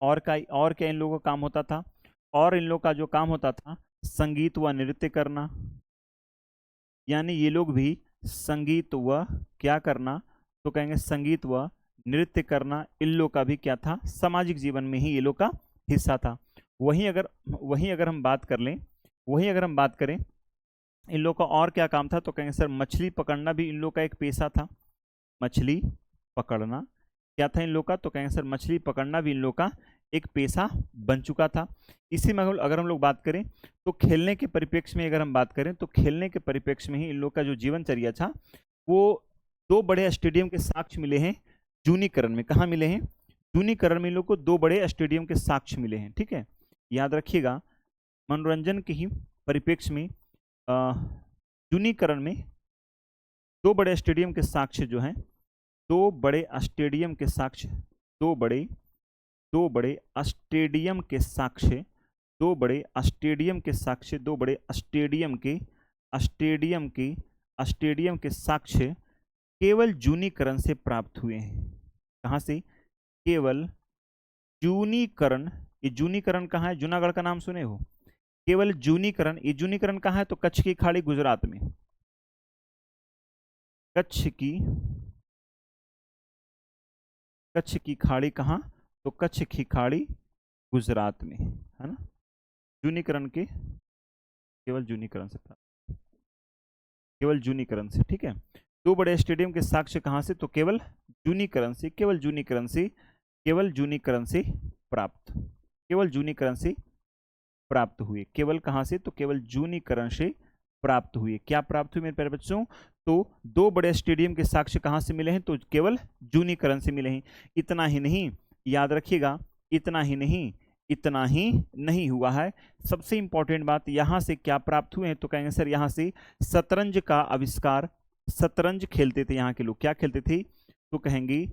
और क्या इन लोगों का काम होता था? और इन लोगों का जो काम होता था, संगीत व नृत्य करना। यानी ये लोग भी संगीत व क्या करना? तो कहेंगे संगीत व नृत्य करना इन लोग का भी क्या था? सामाजिक जीवन में ही ये लोग का हिस्सा था। वहीं अगर हम बात कर लें, वहीं अगर हम बात करें इन लोग का और क्या काम था, तो कहेंगे सर मछली पकड़ना भी इन लोग का एक पेशा था। मछली पकड़ना क्या था इन लोग का? तो कहेंगे सर मछली पकड़ना भी इन लोग का एक पेशा बन चुका था। इसी में अगर हम लोग बात करें तो खेलने के परिप्रेक्ष्य में अगर हम बात करें तो खेलने के परिप्रेक्ष्य में ही इन लोग का जो जीवनचर्या था वो 2 बड़े स्टेडियम के साक्ष्य मिले हैं जूनीकरण में। कहाँ मिले हैं? जूनीकरण में इन लोग को 2 बड़े स्टेडियम के साक्ष्य मिले हैं। ठीक है, याद रखिएगा। मनोरंजन के ही परिप्रेक्ष्य में जूनीकरण में 2 बड़े स्टेडियम के साक्ष्य जो हैं, 2 बड़े स्टेडियम के साक्ष्य, 2 बड़े स्टेडियम के साक्ष्य, 2 बड़े स्टेडियम के साक्ष्य, 2 बड़े स्टेडियम के साक्ष्य केवल जूनीकरण से प्राप्त हुए हैं। कहाँ से? केवल जूनीकरण। ये जूनीकरण कहाँ है? जूनागढ़ का नाम सुने हो? केवल जूनीकरण, ये जूनीकरण कहाँ है? तो कच्छ की खाड़ी गुजरात में। कच्छ की खाड़ी कहाँ? तो कच्छ की खाड़ी गुजरात में, है ना। जूनीकरण के केवल जूनीकरण से प्राप्त, केवल जूनीकरण से। ठीक है, 2 बड़े स्टेडियम के साक्ष्य कहाँ से? तो केवल जूनीकरण से, केवल जूनीकरण से, केवल जूनीकरण से प्राप्त, केवल जूनीकरण से प्राप्त हुए। केवल कहाँ से? तो केवल जूनीकरण से प्राप्त हुए। क्या प्राप्त हुए मेरे प्यारे बच्चों? तो 2 बड़े स्टेडियम के साक्ष्य कहाँ से मिले हैं? तो केवल जूनीकरण से मिले हैं। इतना ही नहीं, याद रखिएगा, इतना ही नहीं हुआ है। सबसे इंपॉर्टेंट बात, यहाँ से क्या प्राप्त हुए हैं? तो कहेंगे सर यहाँ से शतरंज का आविष्कार। शतरंज खेलते थे यहाँ के लोग। क्या खेलते थे? तो कहेंगे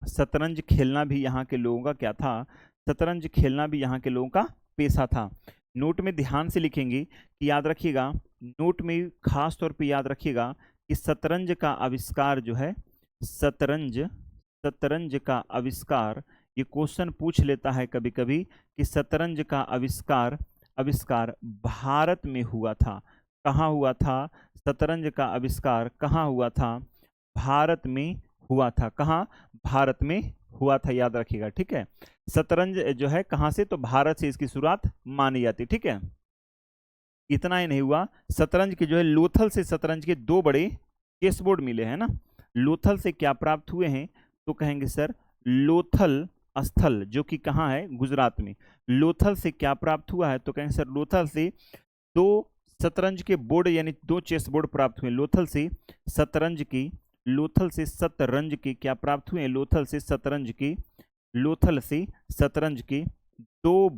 शतरंज खेलना भी यहाँ के लोगों का क्या था? शतरंज खेलना भी यहाँ के लोगों का पेशा था। नोट में ध्यान से लिखेंगे कि याद रखिएगा, नोट में खास तौर पे याद रखिएगा कि शतरंज का आविष्कार जो है, शतरंज का आविष्कार, ये क्वेश्चन पूछ लेता है कभी कभी कि शतरंज का आविष्कार भारत में हुआ था। कहाँ हुआ था? शतरंज का आविष्कार कहाँ हुआ था? भारत में हुआ था। कहाँ? भारत में हुआ था, याद रखिएगा। ठीक है, शतरंज जो है कहाँ से? तो भारत से इसकी शुरुआत मानी जाती। ठीक है, इतना ही नहीं हुआ, शतरंज के जो है लोथल से शतरंज के 2 बड़े चेस बोर्ड मिले हैं ना। लोथल से क्या प्राप्त हुए हैं? तो कहेंगे सर लोथल स्थल, जो कि कहाँ है? गुजरात में। लोथल से क्या प्राप्त हुआ है? तो कहेंगे सर लोथल से 2 शतरंज के बोर्ड यानी 2 चेस बोर्ड प्राप्त हुए। लोथल से शतरंज की क्या प्राप्त हुए? लोथल से शतरंज की 2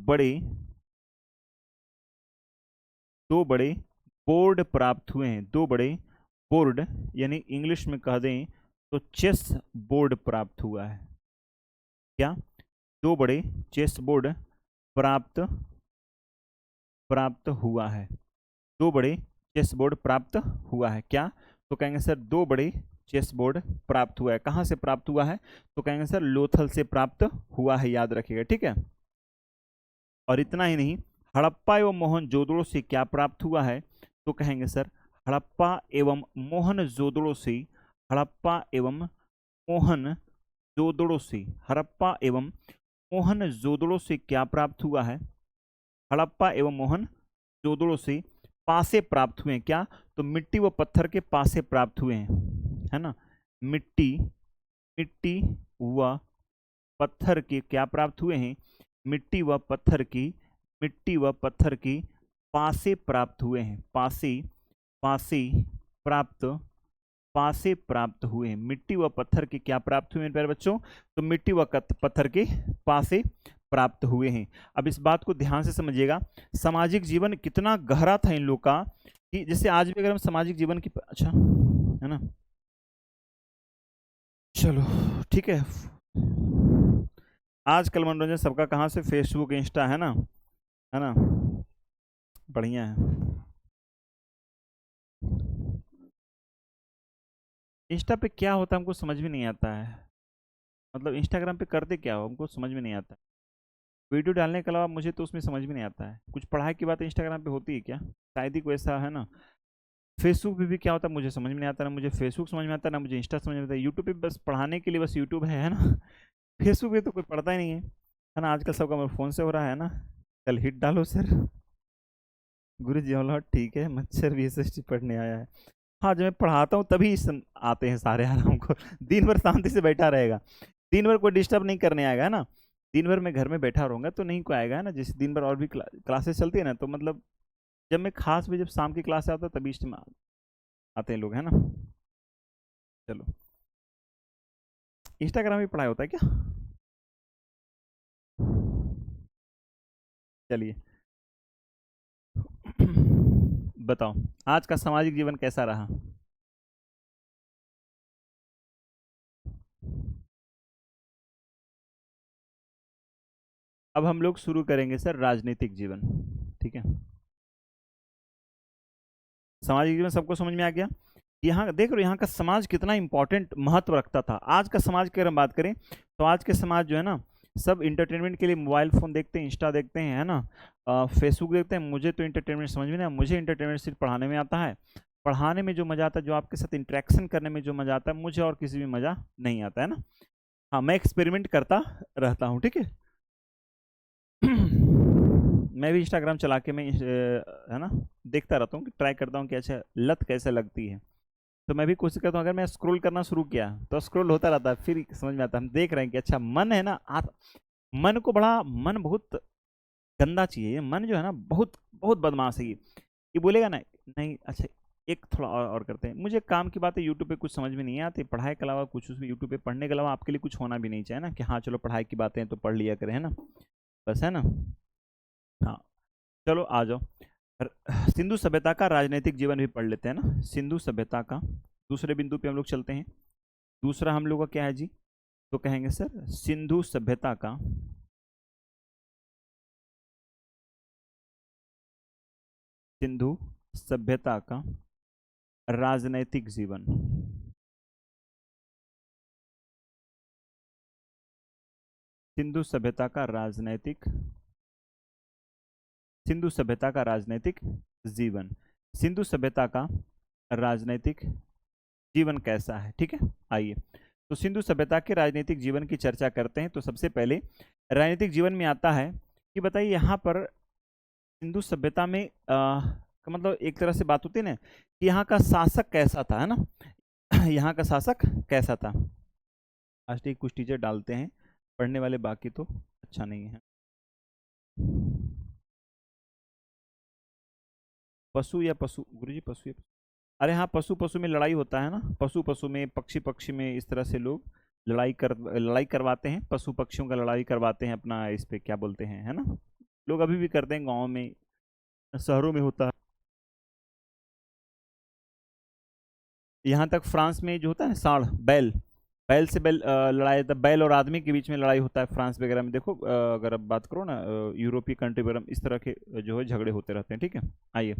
बड़े बोर्ड प्राप्त हुए हैं। 2 बड़े बोर्ड यानी इंग्लिश में कह दें तो चेस बोर्ड प्राप्त हुआ है। क्या? 2 बड़े चेस बोर्ड प्राप्त हुआ है। 2 बड़े चेस बोर्ड प्राप्त हुआ है। क्या? तो कहेंगे सर 2 बड़े चेस बोर्ड प्राप्त हुआ है। कहाँ से प्राप्त हुआ है? तो कहेंगे सर लोथल से प्राप्त हुआ है, याद रखिएगा। ठीक है, और इतना ही नहीं, हड़प्पा एवं मोहनजोदड़ो से क्या प्राप्त हुआ है? तो कहेंगे सर हड़प्पा एवं मोहनजोदड़ो से, हड़प्पा एवं मोहनजोदड़ो से, हड़प्पा एवं मोहनजोदड़ो से क्या प्राप्त हुआ है? हड़प्पा एवं मोहनजोदड़ो से पासे प्राप्त हुए हैं। क्या? तो मिट्टी व पत्थर के पासे प्राप्त हुए हैं, है ना। मिट्टी व पत्थर के क्या प्राप्त हुए हैं? मिट्टी व पत्थर की पासे प्राप्त हुए हैं। पासे प्राप्त हुए हैं। मिट्टी व पत्थर के क्या प्राप्त हुए हैं प्यारे बच्चों? तो मिट्टी व पत्थर के पासे प्राप्त हुए हैं। अब इस बात को ध्यान से समझिएगा, सामाजिक जीवन कितना गहरा था इन लोग का, कि जैसे आज भी अगर हम सामाजिक जीवन की, अच्छा है ना, चलो ठीक है। आजकल मनोरंजन सबका कहाँ से, फेसबुक इंस्टा है ना, है ना, बढ़िया है। इंस्टा पे क्या होता है हमको समझ में नहीं आता है, मतलब इंस्टाग्राम पे करते क्या हो हमको समझ में नहीं आता। वीडियो डालने के अलावा मुझे तो उसमें समझ में नहीं आता है, कुछ पढ़ाई की बात इंस्टाग्राम पे होती है क्या, शायद ही कोई ऐसा है ना। फेसबुक पे भी क्या होता है मुझे समझ में नहीं आता, ना मुझे फेसबुक समझ में आता, ना मुझे इंस्टा समझ में आता। यूट्यूब पे बस पढ़ाने के लिए बस यूट्यूब है ना। फेसबुक पे तो कोई पढ़ता ही नहीं है ना, आजकल सबका फ़ोन से हो रहा है ना। कल हिट डालो सर। गुरु जी बोला ठीक है, मच्छर भी एसएसटी पढ़ने आया है। हाँ, जब मैं पढ़ाता हूँ तभी आते हैं सारे आराम को। दिन भर शांति से बैठा रहेगा, दिन भर कोई डिस्टर्ब नहीं करने आएगा, है ना। दिन भर मैं घर में बैठा रहूँगा तो नहीं कोई आएगा, है ना। जैसे दिन भर और भी क्लासेस चलती है ना, तो मतलब जब मैं खास भी जब शाम की क्लास आता तभी इस टाइम आते हैं लोग, है ना। चलो, इंस्टाग्राम में पढ़ाई होता है क्या? चलिए। बताओ, आज का सामाजिक जीवन कैसा रहा? अब हम लोग शुरू करेंगे सर राजनीतिक जीवन, ठीक है। सामाजिक जीवन सबको समझ में आ गया। यहाँ देख रहे हो यहाँ का समाज कितना इंपॉर्टेंट महत्व रखता था। आज का समाज की अगर हम बात करें तो आज के समाज जो है ना, सब इंटरटेनमेंट के लिए मोबाइल फ़ोन देखते हैं, इंस्टा देखते हैं, है ना, फेसबुक देखते हैं। मुझे तो इंटरटेनमेंट समझ में नहीं आता, मुझे इंटरटेनमेंट सिर्फ पढ़ाने में आता है। पढ़ाने में जो मज़ा आता है, जो आपके साथ इंटरेक्शन करने में जो मज़ा आता है, मुझे और किसी में मज़ा नहीं आता, है ना। हाँ, मैं एक्सपेरिमेंट करता रहता हूँ, ठीक है। मैं भी इंस्टाग्राम चला के मैं है ना, देखता रहता हूँ कि ट्राई करता हूँ कि अच्छा लत कैसे लगती है। तो मैं भी कोशिश करता हूँ, अगर मैं स्क्रॉल करना शुरू किया तो स्क्रॉल होता रहता है, फिर समझ में आता है, हम देख रहे हैं कि अच्छा मन है ना, मन को बड़ा, मन बहुत गंदा चीज़ है ये। मन जो है ना, बहुत बहुत बदमाश है ये बोलेगा ना, नहीं अच्छा एक थोड़ा और करते हैं। मुझे काम की बातें यूट्यूब पे कुछ समझ में नहीं आती, पढ़ाई के अलावा कुछ उसमें यूट्यूब पे पढ़ने के अलावा आपके लिए कुछ होना भी नहीं चाहिए ना, कि हाँ चलो पढ़ाई की बातें हैं तो पढ़ लिया करें, है ना, बस, है ना। हाँ, चलो आ जाओ। सिंधु सभ्यता का राजनीतिक जीवन भी पढ़ लेते हैं ना, सिंधु सभ्यता का। दूसरे बिंदु पे हम लोग चलते हैं। दूसरा हम लोग का क्या है जी, तो कहेंगे सर सिंधु सभ्यता का, सिंधु सभ्यता का राजनैतिक जीवन, सिंधु सभ्यता का राजनैतिक, सिंधु सभ्यता का राजनैतिक जीवन, सिंधु सभ्यता का राजनैतिक जीवन कैसा है, ठीक है। आइए, तो सिंधु सभ्यता के राजनीतिक जीवन की चर्चा करते हैं। तो सबसे पहले राजनीतिक जीवन में आता है कि बताइए यहाँ पर सिंधु सभ्यता में का मतलब एक तरह से बात होती है ना कि यहाँ का शासक कैसा था, है ना। यहाँ का शासक कैसा था। आज ठीक कुछ टीचर डालते हैं पढ़ने वाले, बाकी तो अच्छा नहीं है। पशु या पशु, गुरुजी पशु या, अरे हाँ, पशु पशु में लड़ाई होता है ना, पशु पशु में, पक्षी पक्षी में, इस तरह से लोग लड़ाई करवाते हैं, पशु पक्षियों का लड़ाई करवाते हैं अपना, इस पे क्या बोलते हैं, है ना। लोग अभी भी करते हैं, गाँव में, शहरों में होता है। यहाँ तक फ्रांस में जो होता है ना, सांड, बैल, बैल से बैल लड़ाई, बैल और आदमी के बीच में लड़ाई होता है फ्रांस वगैरह में। देखो अगर आप बात करो ना यूरोपीय कंट्री वगैरह में, इस तरह के जो है झगड़े होते रहते हैं, ठीक है। आइए,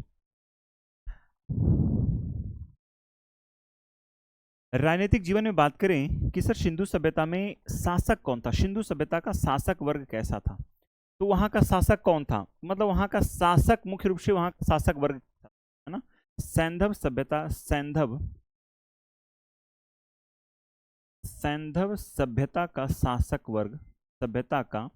राजनीतिक जीवन में बात करें कि सर सिंधु सभ्यता में शासक कौन था, सिंधु सभ्यता का शासक वर्ग कैसा था। तो वहाँ का शासक कौन था, मतलब वहाँ का शासक, मुख्य रूप से वहाँ का शासक वर्ग था, है ना। सैंधव सभ्यता, सैंधव, सैंधव सभ्यता का शासक वर्ग, सभ्यता का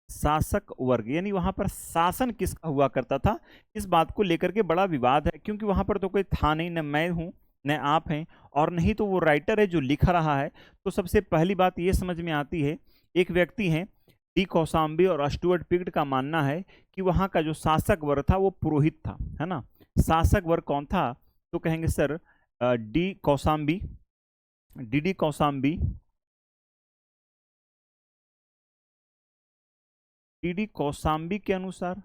शासक वर्ग, यानी वहां पर शासन किसका हुआ करता था, इस बात को लेकर के बड़ा विवाद है। क्योंकि वहां पर तो कोई था नहीं, न मैं हूं, न आप हैं, और नहीं तो वो राइटर है जो लिख रहा है। तो सबसे पहली बात ये समझ में आती है, एक व्यक्ति है डी कौसाम्बी और स्टुअर्ट पिग्ट का मानना है कि वहां का जो शासक वर्ग था वो पुरोहित था, है ना। शासक वर्ग कौन था, तो कहेंगे sir D Kaushambi, D D Kaushambi, D D Kaushambi के अनुसार,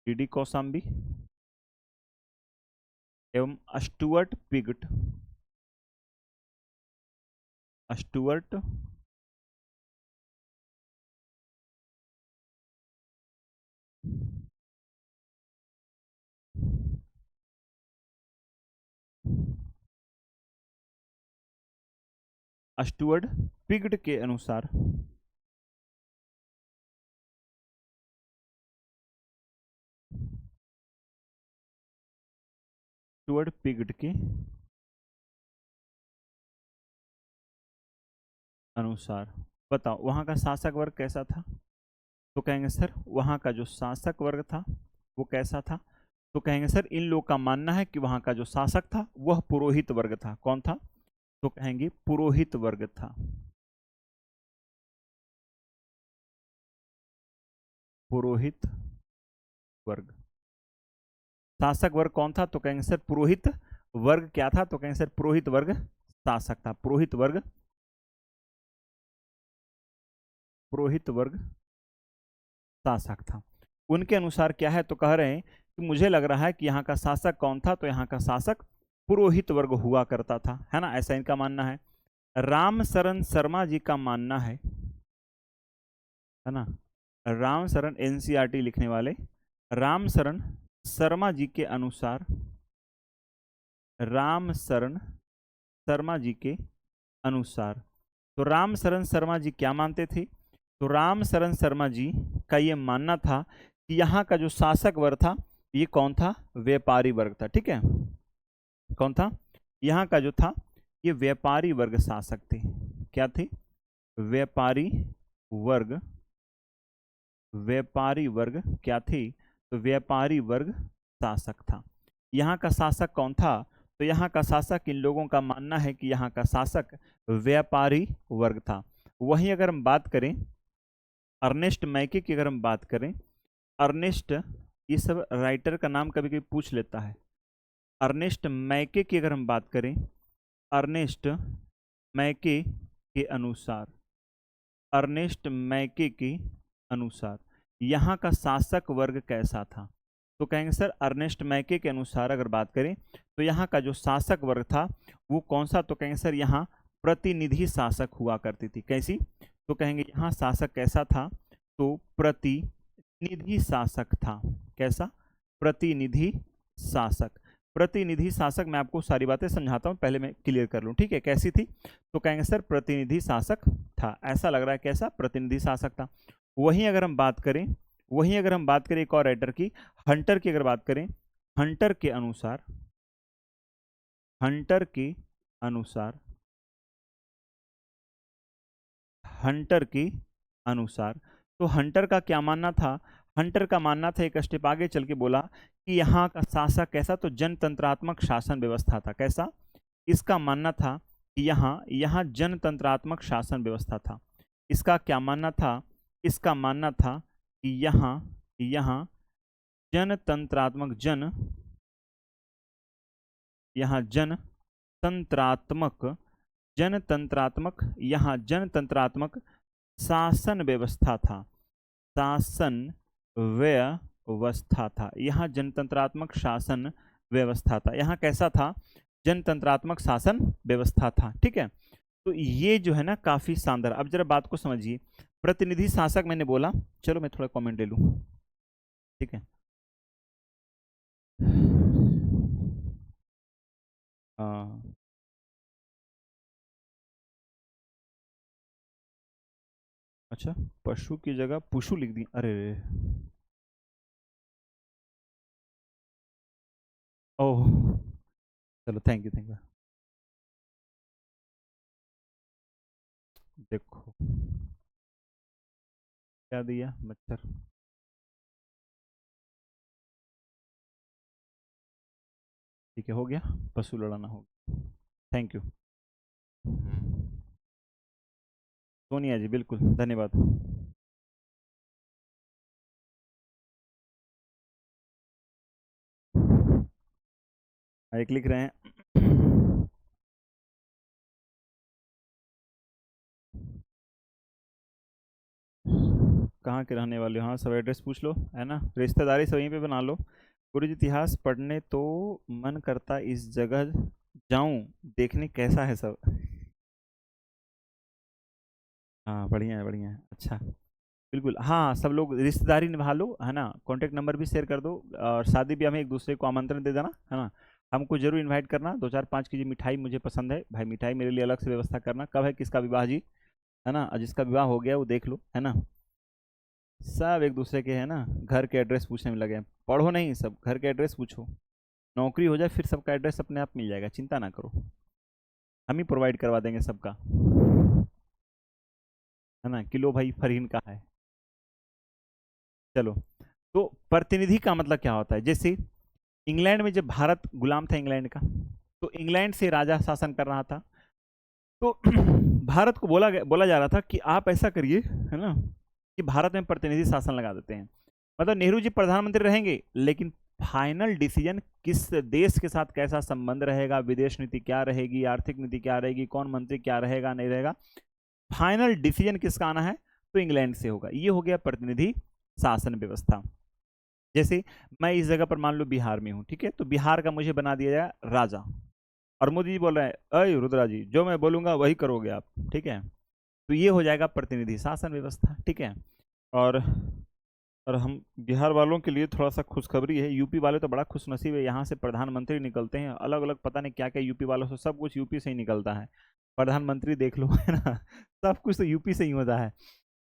डी डी कौसाम्बी, एवं Stuart Piggott, Stuart Stuart Piggott के अनुसार, स्टुअर्ट पिगट के अनुसार बताओ वहां का शासक वर्ग कैसा था? तो कहेंगे सर वहां का जो शासक वर्ग था वो कैसा था? तो कहेंगे सर इन लोग का मानना है कि वहां का जो शासक था वह पुरोहित वर्ग था। कौन था? तो कहेंगे पुरोहित वर्ग था। पुरोहित वर्ग। शासक वर्ग कौन था? तो कहेंगे सर पुरोहित वर्ग क्या था? तो कहेंगे सर पुरोहित वर्ग शासक था। पुरोहित वर्ग, पुरोहित वर्ग शासक था। उनके अनुसार क्या है? तो कह रहे हैं कि मुझे लग रहा है कि यहाँ का शासक कौन था? तो यहाँ का शासक पुरोहित वर्ग हुआ करता था, है ना, ऐसा इनका मानना है। राम शरण शर्मा जी का मानना है ना, राम शरण एनसीईआरटी लिखने वाले राम शरण शर्मा जी के अनुसार, राम शरण शर्मा जी के अनुसार, तो राम शरण शर्मा जी क्या मानते थे? तो राम शरण शर्मा जी का ये मानना था कि यहाँ का जो शासक वर्ग था ये कौन था? व्यापारी वर्ग था। ठीक है, कौन था? यहाँ का जो था ये व्यापारी वर्ग शासक थे। क्या थे? व्यापारी वर्ग, व्यापारी वर्ग क्या थे? तो व्यापारी वर्ग शासक था। यहाँ का शासक कौन था? तो यहाँ का शासक, इन लोगों का मानना है कि यहाँ का शासक व्यापारी वर्ग था। वहीं अगर हम बात करें अर्नेस्ट मैके की, अगर हम बात करें अर्नेस्ट, ये सब राइटर का नाम कभी कभी पूछ लेता है। अर्नेस्ट मैके की अगर हम बात करें, अर्नेस्ट मैके के अनुसार, अर्नेस्ट मैके के अनुसार यहाँ का शासक वर्ग कैसा था? तो कहेंगे सर अर्नेस्ट मैके के अनुसार अगर बात करें तो यहाँ का जो शासक वर्ग था वो कौन सा? तो कहेंगे सर यहाँ प्रतिनिधि शासक हुआ करती थी। कैसी? तो कहेंगे यहाँ शासक कैसा था? तो प्रतिनिधि शासक था। कैसा? प्रतिनिधि शासक। प्रतिनिधि शासक, मैं आपको सारी बातें समझाता हूँ, पहले मैं क्लियर कर लूँ, ठीक है, कैसी थी? तो कहेंगे सर प्रतिनिधि शासक था। ऐसा लग रहा है कैसा? प्रतिनिधि शासक था। वहीं अगर हम बात करें, वहीं अगर हम बात करें एक और राइटर की, हंटर की अगर बात करें, हंटर के अनुसार, हंटर के अनुसार, हंटर के अनुसार, तो हंटर का क्या मानना था? हंटर का मानना था, एक स्टेप आगे चल के बोला कि यहाँ का शासक कैसा? तो जनतंत्रात्मक शासन व्यवस्था था। कैसा? इसका मानना था कि यहाँ यहाँ जनतंत्रात्मक शासन व्यवस्था था। इसका क्या मानना था? इसका मानना था कि यहाँ यहाँ जनतंत्रात्मक, जन, यहाँ जनतंत्रात्मक, जनतंत्रात्मक, यहाँ जनतंत्रात्मक शासन व्यवस्था था। शासन व्यवस्था था। यहाँ जनतंत्रात्मक शासन व्यवस्था था। यहाँ कैसा था? जनतंत्रात्मक शासन व्यवस्था था। ठीक है, तो ये जो है ना काफी शानदार। अब जरा बात को समझिए। प्रतिनिधि शासक मैंने बोला, चलो मैं थोड़ा कमेंट ले लूं, ठीक है। हाँ, अच्छा, पशु की जगह पुशु लिख दी, अरे रे। ओह, चलो थैंक यू, थैंक यू। देखो क्या दिया, मच्छर। ठीक है, हो गया, पशु लड़ाना होगा। थैंक यू सोनिया जी, बिल्कुल धन्यवाद। एक लिख रहे हैं, कहाँ के रहने वाले हो? हाँ, सब एड्रेस पूछ लो, है ना, रिश्तेदारी सब यहीं पे बना लो। गुरुजी इतिहास पढ़ने तो मन करता इस जगह जाऊं, देखने कैसा है सब। हाँ बढ़िया है, बढ़िया है, अच्छा। बिल्कुल हाँ, सब लोग रिश्तेदारी निभा लो, है ना, कॉन्टेक्ट नंबर भी शेयर कर दो, और शादी ब्याह में एक दूसरे को आमंत्रण दे देना, है ना। हमको जरूर इनवाइट करना, 2 4 5 केजी मिठाई मुझे पसंद है भाई, मिठाई मेरे लिए अलग से व्यवस्था करना। कब है किसका विवाह जी, है ना, और जिसका विवाह हो गया वो देख लो, है ना। सब एक दूसरे के, है ना, घर के एड्रेस पूछने में लगे हैं। पढ़ो नहीं, सब घर के एड्रेस पूछो, नौकरी हो जाए फिर सबका एड्रेस अपने आप मिल जाएगा, चिंता ना करो, हम ही प्रोवाइड करवा देंगे सबका, है ना। किलो भाई फरहीन का है। चलो, तो प्रतिनिधि का मतलब क्या होता है, जैसे इंग्लैंड में जब भारत गुलाम था इंग्लैंड का, तो इंग्लैंड से राजा शासन कर रहा था, तो भारत को बोला जा रहा था कि आप ऐसा करिए, है ना, कि भारत में प्रतिनिधि शासन लगा देते हैं। मतलब नेहरू जी प्रधानमंत्री रहेंगे, लेकिन फाइनल डिसीजन किस देश के साथ कैसा संबंध रहेगा, विदेश नीति क्या रहेगी, आर्थिक नीति क्या रहेगी, कौन मंत्री क्या रहेगा नहीं रहेगा, फाइनल डिसीजन किसका आना है, तो इंग्लैंड से होगा। ये हो गया प्रतिनिधि शासन व्यवस्था। जैसे मैं इस जगह पर मान लो बिहार में हूँ, ठीक है, तो बिहार का मुझे बना दिया जाए राजा, और मोदी जी बोल रहे हैं अय रुद्रा जी जो मैं बोलूंगा वही करोगे आप, ठीक है, तो ये हो जाएगा प्रतिनिधि शासन व्यवस्था, ठीक है। और और हम बिहार वालों के लिए थोड़ा सा खुशखबरी है, यूपी वाले तो बड़ा खुशनसीब है, यहाँ से प्रधानमंत्री निकलते हैं अलग अलग, पता नहीं क्या क्या यूपी वालों से, सब कुछ यूपी से ही निकलता है, प्रधानमंत्री देख लो, है ना, सब कुछ तो यूपी से ही होता है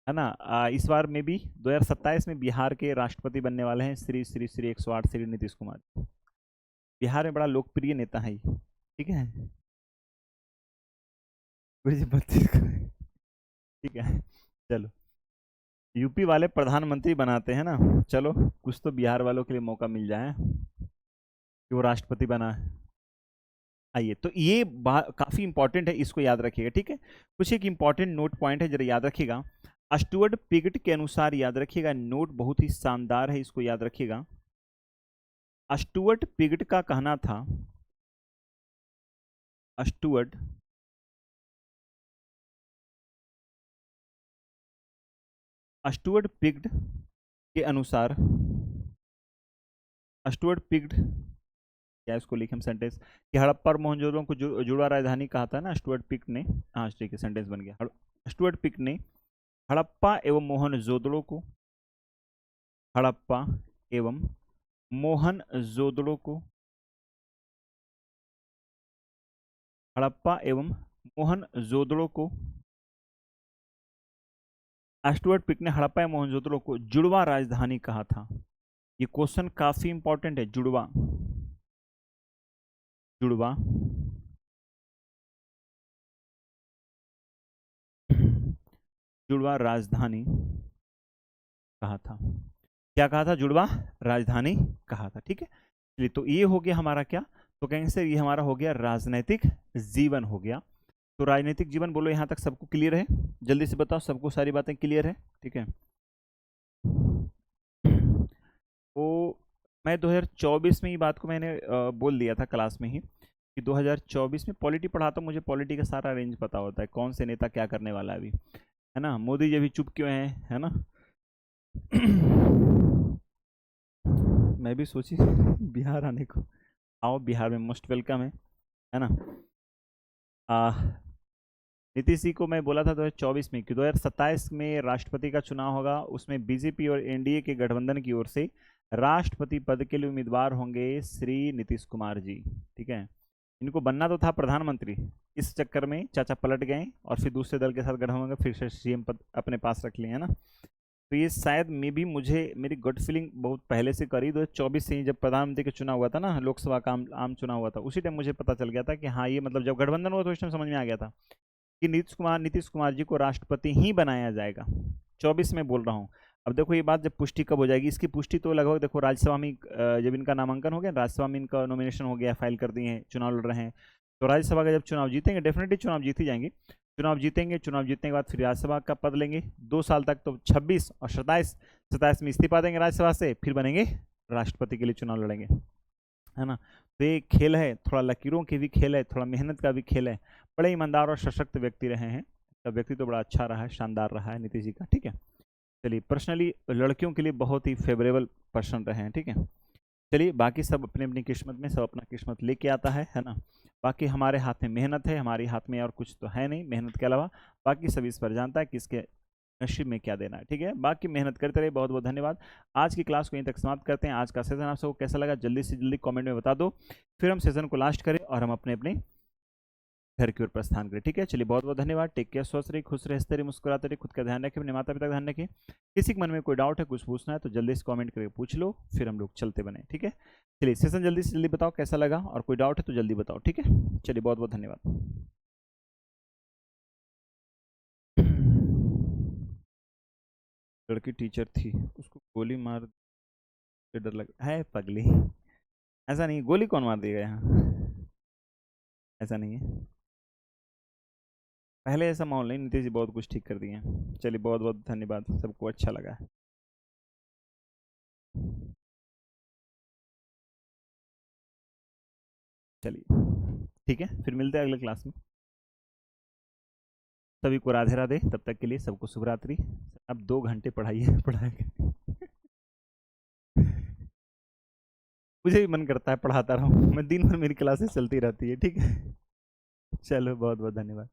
ना। इस बार में भी 2027 में बिहार के राष्ट्रपति बनने वाले हैं श्री श्री श्री 108 श्री नीतीश कुमार। बिहार में बड़ा लोकप्रिय नेता है ये, ठीक है। मुझे 32 ठीक है, चलो, यूपी वाले प्रधानमंत्री बनाते हैं ना, चलो कुछ तो बिहार वालों के लिए मौका मिल जाए कि वो राष्ट्रपति बना है। आइए, तो ये बात काफ़ी इंपॉर्टेंट है, इसको याद रखिएगा, ठीक है। कुछ एक इंपॉर्टेंट नोट पॉइंट है, जरा याद रखिएगा। स्टुअर्ट पिगट के अनुसार, याद रखिएगा, नोट बहुत ही शानदार है, इसको याद रखिएगा। स्टुअर्ट पिगट का कहना था, स्टुअर्ट स्टुअर्ट पिगट के अनुसार, स्टुअर्ट पिगट, क्या इसको लिखे हम सेंटेंस, कि हड़प्पा और मोहनजोदड़ो को जुड़वा राजधानी कहा था ना स्टुअर्ट पिक ने। हाँ ठीक है, सेंटेंस बन गया। स्टुअर्ट पिक ने हड़प्पा एवं मोहनजोदड़ो को, हड़प्पा एवं मोहनजोदड़ो को, हड़प्पा एवं मोहनजोदड़ो को, स्टुअर्ट पिक ने हड़प्पा एवं मोहनजोदड़ो को जुड़वा राजधानी कहा था। ये क्वेश्चन काफी इंपॉर्टेंट है, जुड़वा, जुड़वा जुड़वा राजधानी कहा था। क्या कहा था, जुड़वा राजधानी कहा था, ठीक है। चलिए, तो ये हो गया हमारा क्या, तो कहेंगे सर ये हमारा हो गया राजनीतिक जीवन हो गया। तो राजनीतिक जीवन बोलो, यहाँ तक सबको क्लियर है, जल्दी से बताओ सबको सारी बातें क्लियर है, ठीक है। तो मैं 2024 में ये बात को मैंने बोल दिया था क्लास में ही, कि 2024 में पॉलिटी पढ़ाता हूँ, मुझे पॉलिटी का सारा रेंज पता होता है, कौन से नेता क्या करने वाला है अभी, है ना। मोदी जी अभी चुप क्यों हैं, है ना। मैं भी सोची बिहार आने को, आओ बिहार में मोस्ट वेलकम है ना। नीतीश जी को मैं बोला था 2024 में कि 2027 में राष्ट्रपति का चुनाव होगा, उसमें बीजेपी और एनडीए के गठबंधन की ओर से राष्ट्रपति पद के लिए उम्मीदवार होंगे श्री नीतीश कुमार जी, ठीक है। इनको बनना तो था प्रधानमंत्री, इस चक्कर में चाचा पलट गए और फिर दूसरे दल के साथ गठबंधन, फिर से सीएम पद अपने पास रख लिए, है ना। तो ये शायद मे भी, मुझे मेरी गट फीलिंग बहुत पहले से करी, 2024 से ही जब प्रधानमंत्री का चुनाव हुआ था ना, लोकसभा का आम चुनाव हुआ था, उसी टाइम मुझे पता चल गया था कि हाँ ये मतलब जब गठबंधन हुआ तो उस टाइम समझ में आ गया था कि नीतीश कुमार जी को राष्ट्रपति ही बनाया जाएगा। 24 में बोल रहा हूँ। अब देखो ये बात जब पुष्टि कब हो जाएगी, इसकी पुष्टि तो लगभग देखो राज्यसभा में जब इनका नामांकन हो गया, राज्यसभा में इनका नॉमिनेशन हो गया, फाइल कर दिए हैं, चुनाव लड़ रहे हैं, तो राज्यसभा का जब चुनाव जीतेंगे, डेफिनेटली चुनाव जीत ही जाएंगे, चुनाव जीतेंगे, चुनाव जीतने के बाद फिर राज्यसभा का पद लेंगे 2 साल तक, तो 26 और 27 में इस्तीफा देंगे राज्यसभा से, फिर बनेंगे राष्ट्रपति के लिए चुनाव लड़ेंगे, है ना। तो ये खेल है, थोड़ा लकीरों की भी खेल है, थोड़ा मेहनत का भी खेल है। बड़े ईमानदार और सशक्त व्यक्ति रहे हैं, तो व्यक्ति तो बड़ा अच्छा रहा है, शानदार रहा है नीतीश जी का, ठीक है। चलिए, पर्सनली लड़कियों के लिए बहुत ही फेवरेबल पर्सन रहे हैं, ठीक है। चलिए, बाकी सब अपनी अपनी किस्मत में सब अपना किस्मत लेके आता है ना। बाकी हमारे हाथ में मेहनत है, हमारे हाथ में और कुछ तो है नहीं मेहनत के अलावा। बाकी सब इस पर जानता है किसके नसीब में क्या देना है, ठीक है। बाकी मेहनत करते रहे, बहुत बहुत धन्यवाद। आज की क्लास को यहीं तक समाप्त करते हैं। आज का सेशन आप सबको कैसा लगा जल्दी से जल्दी कमेंट में बता दो, फिर हम सेशन को लास्ट करें और हम अपने अपने घर की ओर प्रस्थान करें, ठीक है। चलिए, बहुत बहुत धन्यवाद। टेक केयर, स्वस्थ रहिए, खुश रहे, हंसते रहिए, मुस्कुराते रहिए, खुद का ध्यान रखें, अपने माता पिता का ध्यान रखें। किसी के मन में कोई डाउट है, कुछ पूछना है तो जल्दी से कमेंट करके पूछ लो, फिर हम लोग चलते बने, ठीक है। चलिए, सेशन जल्दी से जल्दी बताओ कैसा लगा, और कोई डाउट है तो जल्दी बताओ, ठीक है। चलिए, बहुत बहुत धन्यवाद। लड़की टीचर थी, उसको गोली मार के डर लग है पगली। ऐसा नहीं, गोली कौन मार देगा यहाँ, ऐसा नहीं है। पहले ऐसा माहौल नहीं, नीतीश जी बहुत कुछ ठीक कर दिए हैं। चलिए, बहुत बहुत धन्यवाद, सबको अच्छा लगा है। चलिए, ठीक है, फिर मिलते हैं अगले क्लास में। सभी को राधे राधे, तब तक के लिए सबको शुभ रात्रि। अब 2 घंटे पढ़ाइए पढ़ाएगा। मुझे भी मन करता है पढ़ाता रहूँ मैं, दिन भर मेरी क्लासेस चलती रहती है, ठीक है। चलो, बहुत बहुत धन्यवाद।